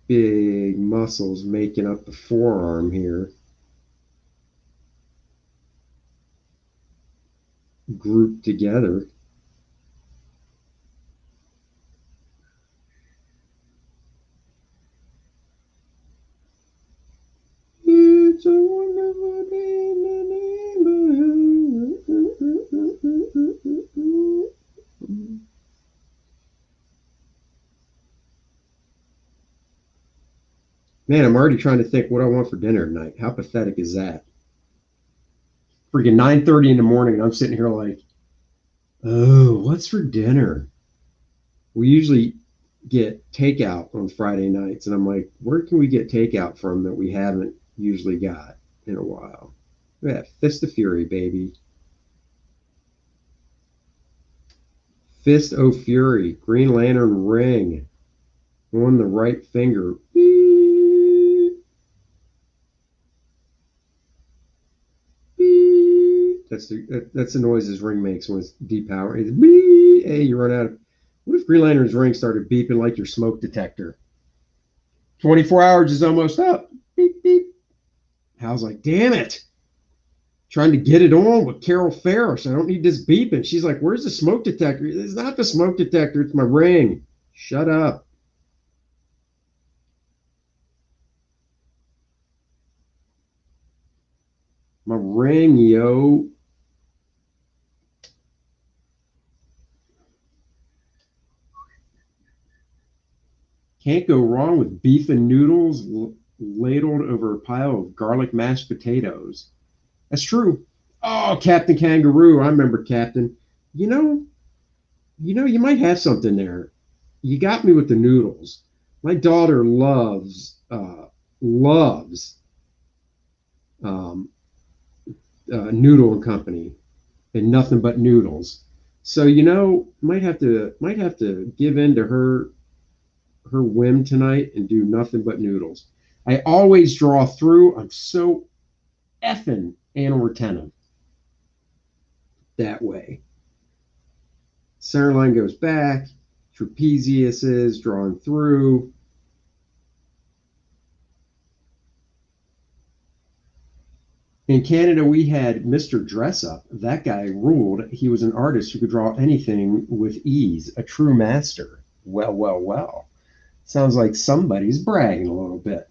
big muscles making up the forearm here, grouped together. It's a wonderful day in the neighborhood. Man, I'm already trying to think what I want for dinner tonight. How pathetic is that? Freaking 9:30 in the morning, and I'm sitting here like, oh, what's for dinner? We usually get takeout on Friday nights, and I'm like, where can we get takeout from that we haven't usually got in a while? Yeah, Fist of Fury, baby. Fist of Fury, Green Lantern ring on the right finger. Beep, beep. That's the noise his ring makes when it's depowering. Beep. Hey, you run out of. What if Green Lantern's ring started beeping like your smoke detector? 24 hours is almost up. Beep, beep. Hal's like, damn it. Trying to get it on with Carol Ferris. I don't need this beeping. She's like, where's the smoke detector? It's not the smoke detector. It's my ring. Shut up. My ring, yo. Can't go wrong with beef and noodles ladled over a pile of garlic mashed potatoes. That's true. Oh, Captain Kangaroo. I remember Captain. You know, you might have something there. You got me with the noodles. My daughter loves um, Noodle and Company and nothing but noodles. So might have to give in to her whim tonight and do nothing but noodles. I always draw through. I'm so effing anal retentive that way. Center line goes back. Trapezius is drawing through. In Canada, we had Mr. Dress Up. That guy ruled. He was an artist who could draw anything with ease, a true master. Well, well, well. Sounds like somebody's bragging a little bit.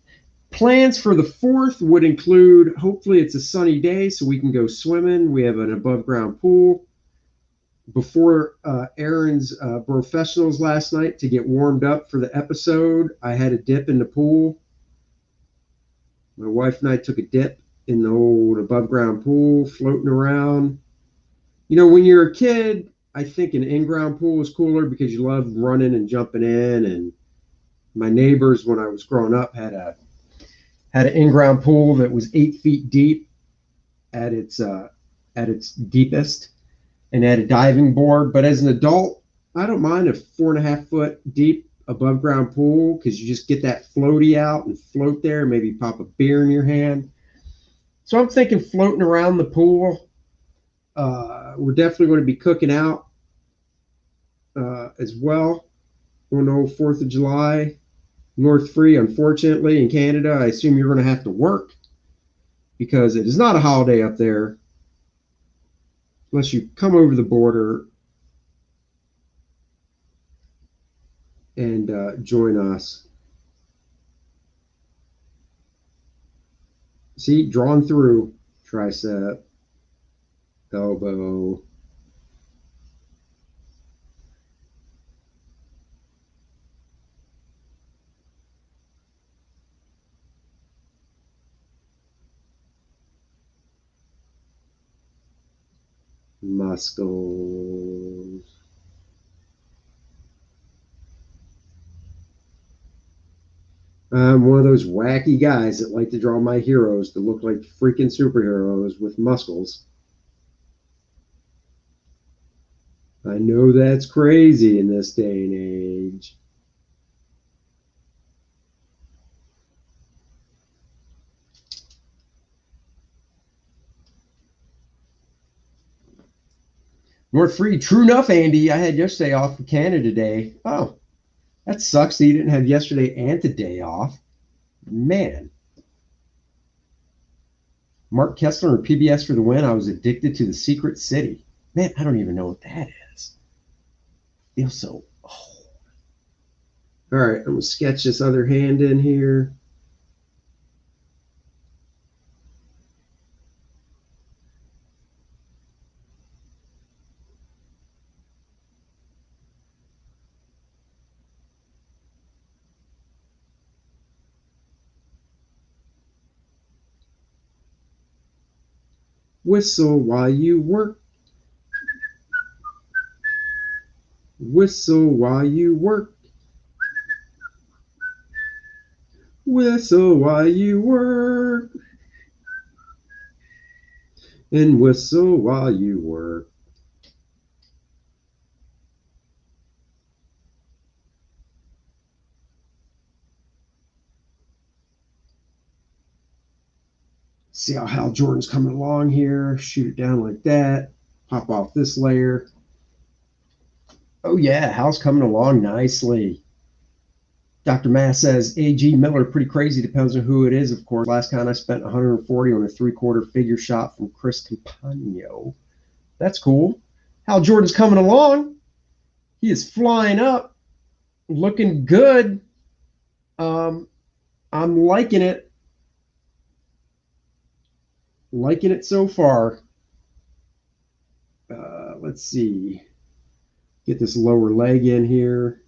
Plans for the 4th would include, hopefully it's a sunny day so we can go swimming. We have an above ground pool. Before Aaron's professionals last night to get warmed up for the episode, I had a dip in the pool. My wife and I took a dip in the old above ground pool, floating around. You know, when you're a kid, I think an in-ground pool is cooler because you love running and jumping in. And my neighbors, when I was growing up, had an in-ground pool that was 8 feet deep at its deepest, and had a diving board. But as an adult, I don't mind a 4.5 foot deep above ground pool because you just get that floaty out and float there, maybe pop a beer in your hand. So I'm thinking floating around the pool. We're definitely going to be cooking out as well on the 4th of July. North Free, unfortunately, in Canada, I assume you're going to have to work because it is not a holiday up there unless you come over the border and join us. See, drawn through, tricep, elbow. Muscles. I'm one of those wacky guys that like to draw my heroes to look like freaking superheroes with muscles. I know that's crazy in this day and age. North Free, true enough, Andy. I had yesterday off for Canada Day. Oh, that sucks that you didn't have yesterday and today off. Man. Mark Kessler and PBS for the win. I was addicted to the Secret City. Man, I don't even know what that is. Feels so old. All right, I'm going to sketch this other hand in here. Whistle while you work. Whistle while you work. Whistle while you work. And whistle while you work. See how Hal Jordan's coming along here. Shoot it down like that. Pop off this layer. Oh, yeah, Hal's coming along nicely. Dr. Mass says A.G. Miller, pretty crazy. Depends on who it is, of course. Last count I spent 140 on a 3/4 figure shot from Chris Campagno. That's cool. Hal Jordan's coming along. He is flying up, looking good. I'm liking it. Liking it so far. Let's see. Get this lower leg in here.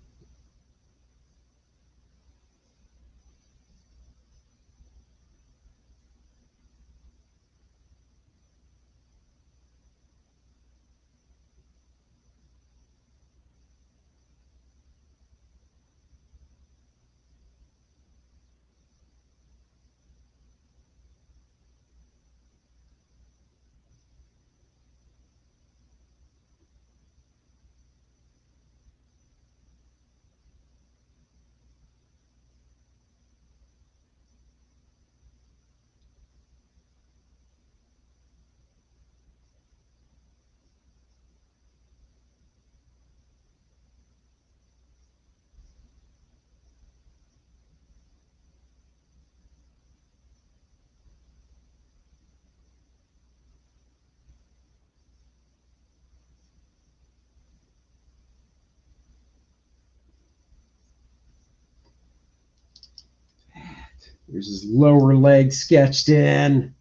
There's his lower leg sketched in.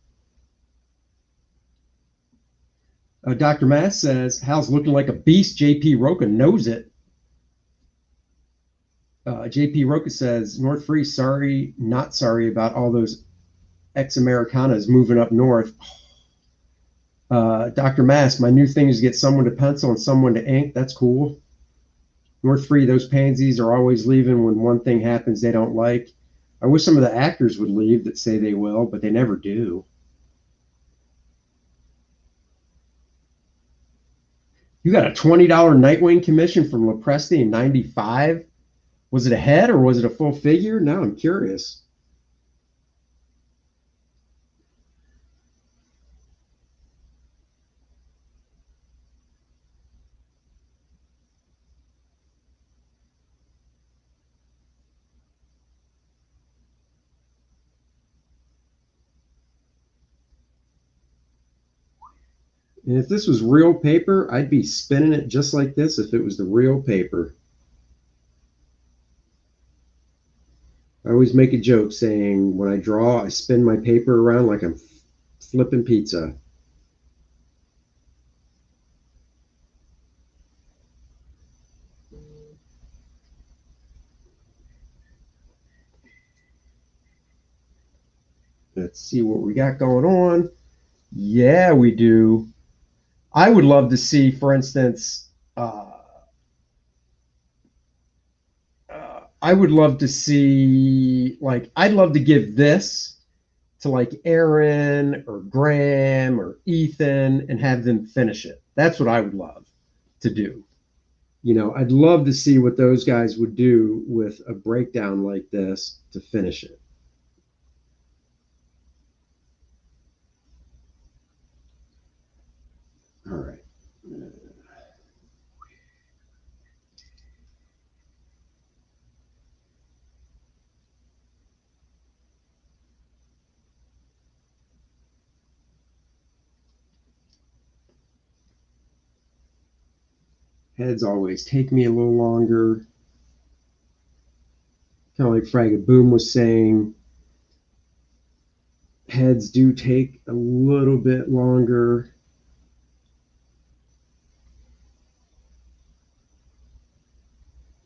Dr. Mass says, Hal's looking like a beast. JP Roca knows it. JP Roca says, North Free, sorry, not sorry about all those ex-Americanas moving up north. Dr. Mass, my new thing is to get someone to pencil and someone to ink. That's cool. North Free, those pansies are always leaving when one thing happens they don't like. I wish some of the actors would leave that say they will, but they never do. You got a $20 Nightwing commission from Lopresti in '95? Was it a head or was it a full figure? Now I'm curious. And if this was real paper, I'd be spinning it just like this if it was the real paper. I always make a joke saying when I draw, I spin my paper around like I'm flipping pizza. Let's see what we got going on. Yeah, we do. I would love to see, for instance, I would love to see, like, I'd love to give this to like Aaron or Graham or Ethan and have them finish it. That's what I would love to do. You know, I'd love to see what those guys would do with a breakdown like this to finish it. All right. Heads always take me a little longer. Kind of like Fragga Boom was saying, heads do take a little bit longer.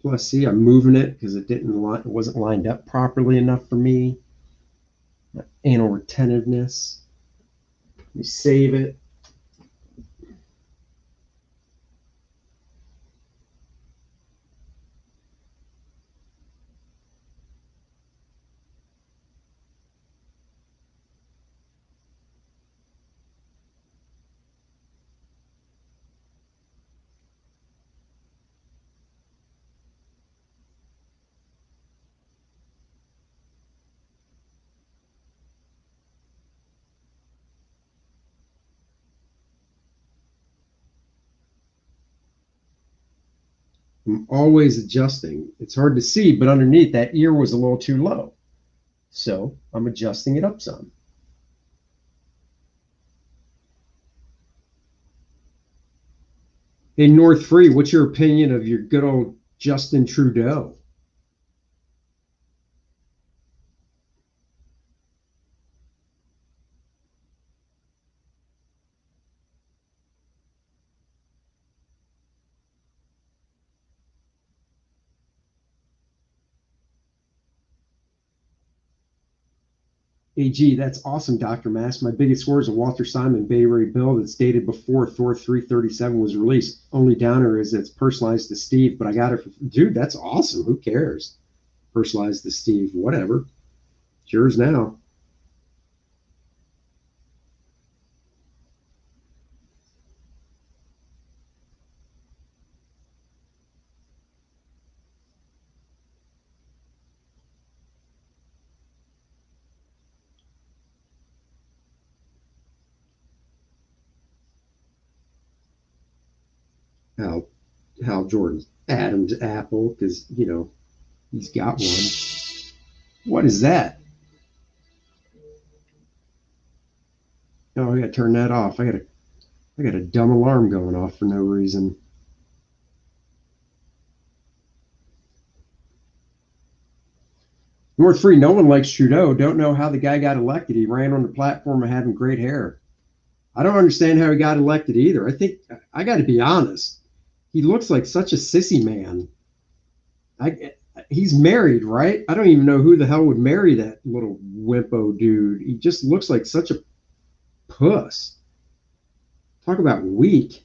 Plus, see, I'm moving it because it wasn't lined up properly enough for me. Anal retentiveness. Let me save it. I'm always adjusting. It's hard to see, but underneath that ear was a little too low. So I'm adjusting it up some. Hey, North Free, what's your opinion of your good old Justin Trudeau? AG, that's awesome, Dr. Mass. My biggest words of Walter Simon Bay Ray Bill that's dated before Thor 337 was released. Only downer is it's personalized to Steve, but I got it. Dude, that's awesome. Who cares? Personalized to Steve, whatever. It's yours now. Hal, Hal Jordan's Adam's apple because, you know, he's got one. What is that? Oh, I got to turn that off. I got a dumb alarm going off for no reason. North Free, no one likes Trudeau. Don't know how the guy got elected. He ran on the platform of having great hair. I don't understand how he got elected either. I think I got to be honest. He looks like such a sissy man. I he's married, right? I don't even know who the hell would marry that little wimpo dude. He just looks like such a puss. Talk about weak.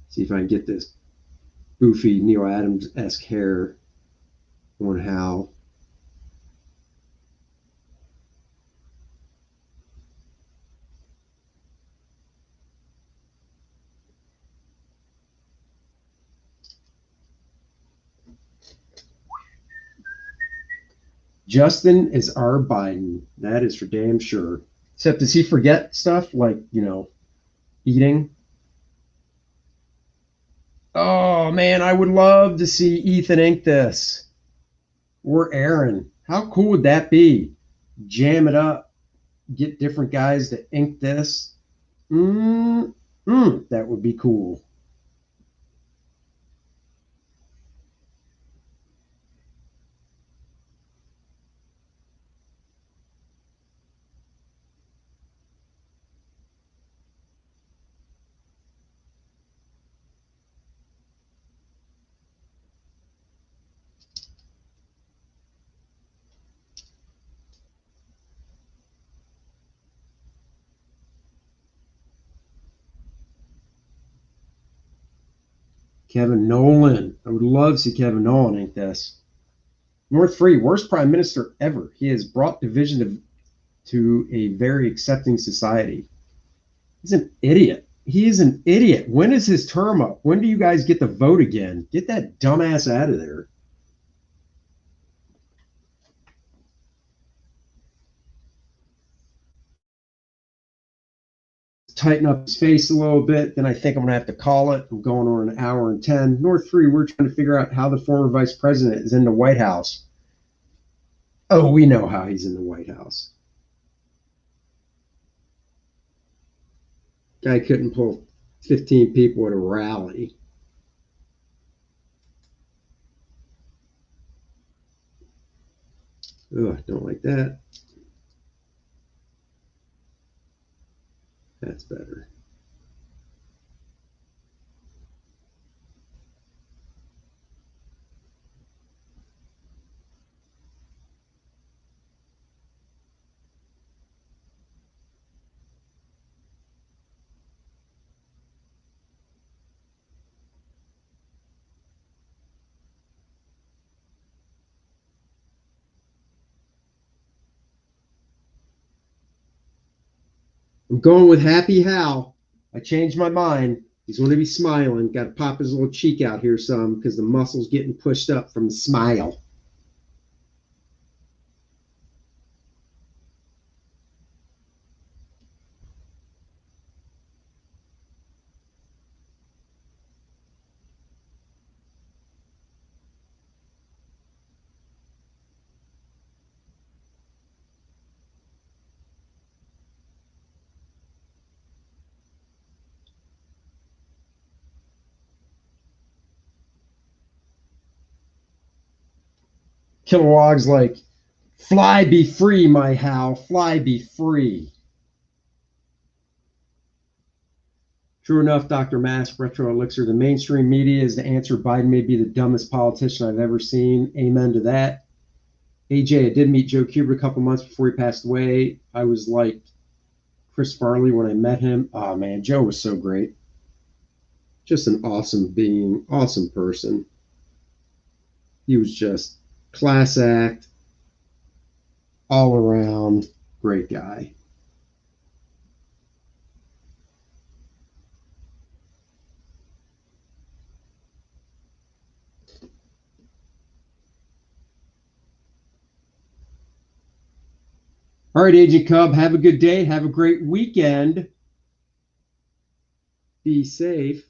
See if I can get this goofy Neil Adams esque hair on Hal. Justin is our Biden. That is for damn sure. Except does he forget stuff like, eating? Oh man, I would love to see Ethan ink this. Or Aaron. How cool would that be? Jam it up, get different guys to ink this. That would be cool. Kevin Nolan. I would love to see Kevin Nolan ink this. North Free, worst prime minister ever. He has brought division to a very accepting society. He's an idiot. He is an idiot. When is his term up? When do you guys get the vote again? Get that dumbass out of there. Tighten up his face a little bit. Then I think I'm going to have to call it. I'm going on an hour and 10. North Free, we're trying to figure out how the former vice president is in the White House. Oh, we know how he's in the White House. Guy couldn't pull 15 people at a rally. Ugh, don't like that. That's better. I'm going with Happy Hal. I changed my mind. He's going to be smiling. Got to pop his little cheek out here some because the muscle's getting pushed up from the smile. Kilowog's like, fly be free, my Hal. Fly be free. True enough, Dr. Mask, Retro Elixir, the mainstream media is the answer. Biden may be the dumbest politician I've ever seen. Amen to that. AJ, I did meet Joe Cuber a couple months before he passed away. I was like Chris Farley when I met him. Oh man, Joe was so great. Just an awesome being, awesome person. He was just class act, all around great guy. All right, Agent Cub, have a good day. Have a great weekend. Be safe.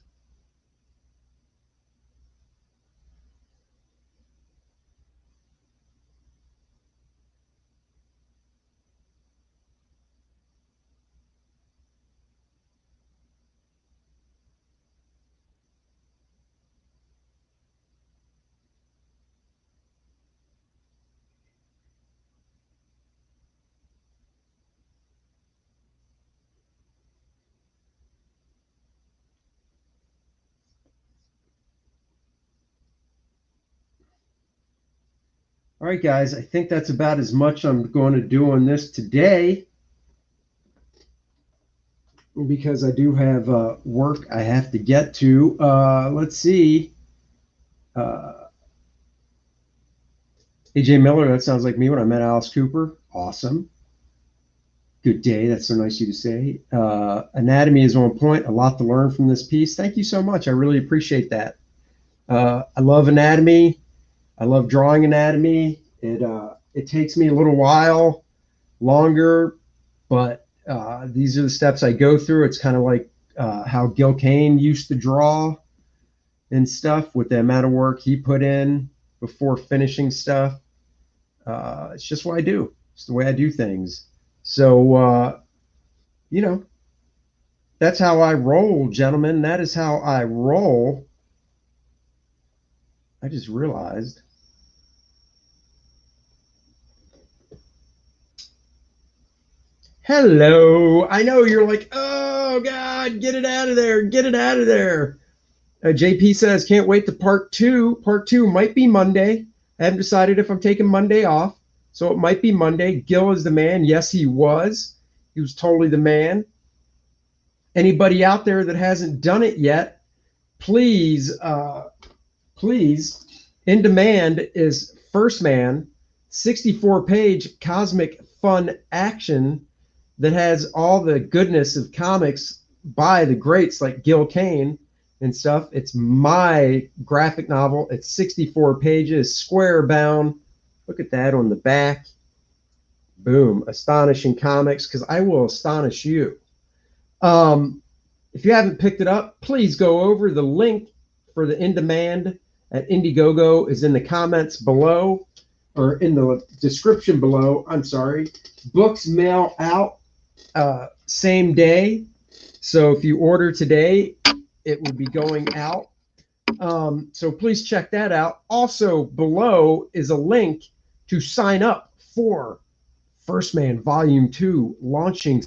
All right, guys, I think that's about as much I'm going to do on this today because I do have work I have to get to. Let's see. AJ Miller, that sounds like me when I met Alice Cooper. Awesome. Good day. That's so nice of you to say. Anatomy is on point. A lot to learn from this piece. Thank you so much. I really appreciate that. I love anatomy. I love drawing anatomy. It takes me a little while longer, but these are the steps I go through. It's kind of like how Gil Kane used to draw and stuff with the amount of work he put in before finishing stuff. It's just what I do. It's the way I do things. So, that's how I roll, gentlemen. That is how I roll. I just realized. Hello. I know you're like, oh, God, get it out of there. Get it out of there. JP says, can't wait to part two. Part two might be Monday. I haven't decided if I'm taking Monday off. So it might be Monday. Gil is the man. Yes, he was. He was totally the man. Anybody out there that hasn't done it yet, please, In Demand is First Man, 64-page cosmic fun action that has all the goodness of comics by the greats like Gil Kane and stuff. It's my graphic novel. It's 64 pages, square bound. Look at that on the back. Boom. Astonishing Comics, because I will astonish you. If you haven't picked it up, please go over. The link for the In Demand at Indiegogo is in the comments below, or in the description below. I'm sorry. Books mail out same day. So if you order today, it will be going out. So please check that out. Also below is a link to sign up for First Man Volume 2 launching.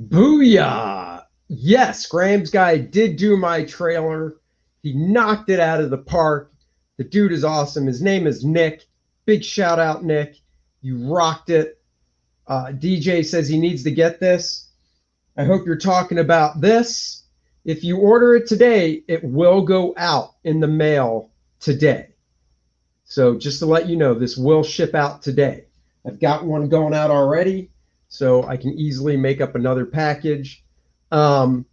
Booyah! Yes, Graham's guy did do my trailer. He knocked it out of the park. The dude is awesome. His name is Nick. Big shout out, Nick. You rocked it. DJ says he needs to get this. I hope you're talking about this. If you order it today, it will go out in the mail today. So just to let you know, this will ship out today. I've got one going out already, so I can easily make up another package. Guys,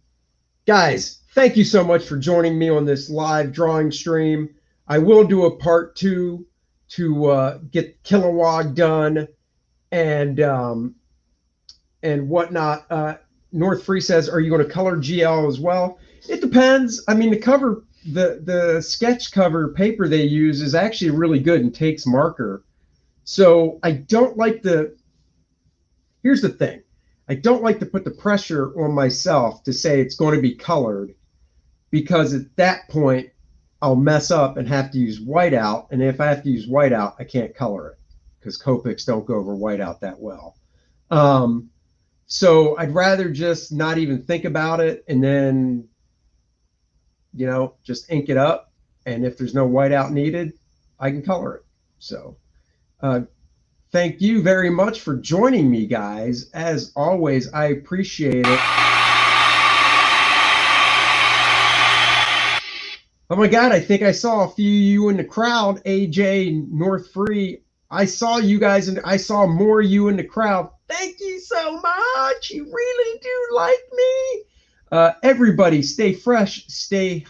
thank you so much for joining me on this live drawing stream. I will do a part 2 to get Kilowog done and whatnot. North Free says, are you going to color GL as well? It depends. I mean, the cover, the sketch cover paper they use is actually really good and takes marker. So I don't like here's the thing. I don't like to put the pressure on myself to say it's going to be colored, because at that point I'll mess up and have to use whiteout. And if I have to use whiteout, I can't color it because Copics don't go over whiteout that well. So I'd rather just not even think about it and then, just ink it up. And if there's no whiteout needed, I can color it. So, thank you very much for joining me, guys. As always, I appreciate it. Oh my God, I think I saw a few of you in the crowd, AJ, North Free. I saw you guys and I saw more of you in the crowd. Thank you so much. You really do like me. Everybody, stay fresh, stay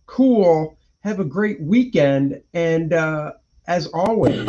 cool, have a great weekend, and as always,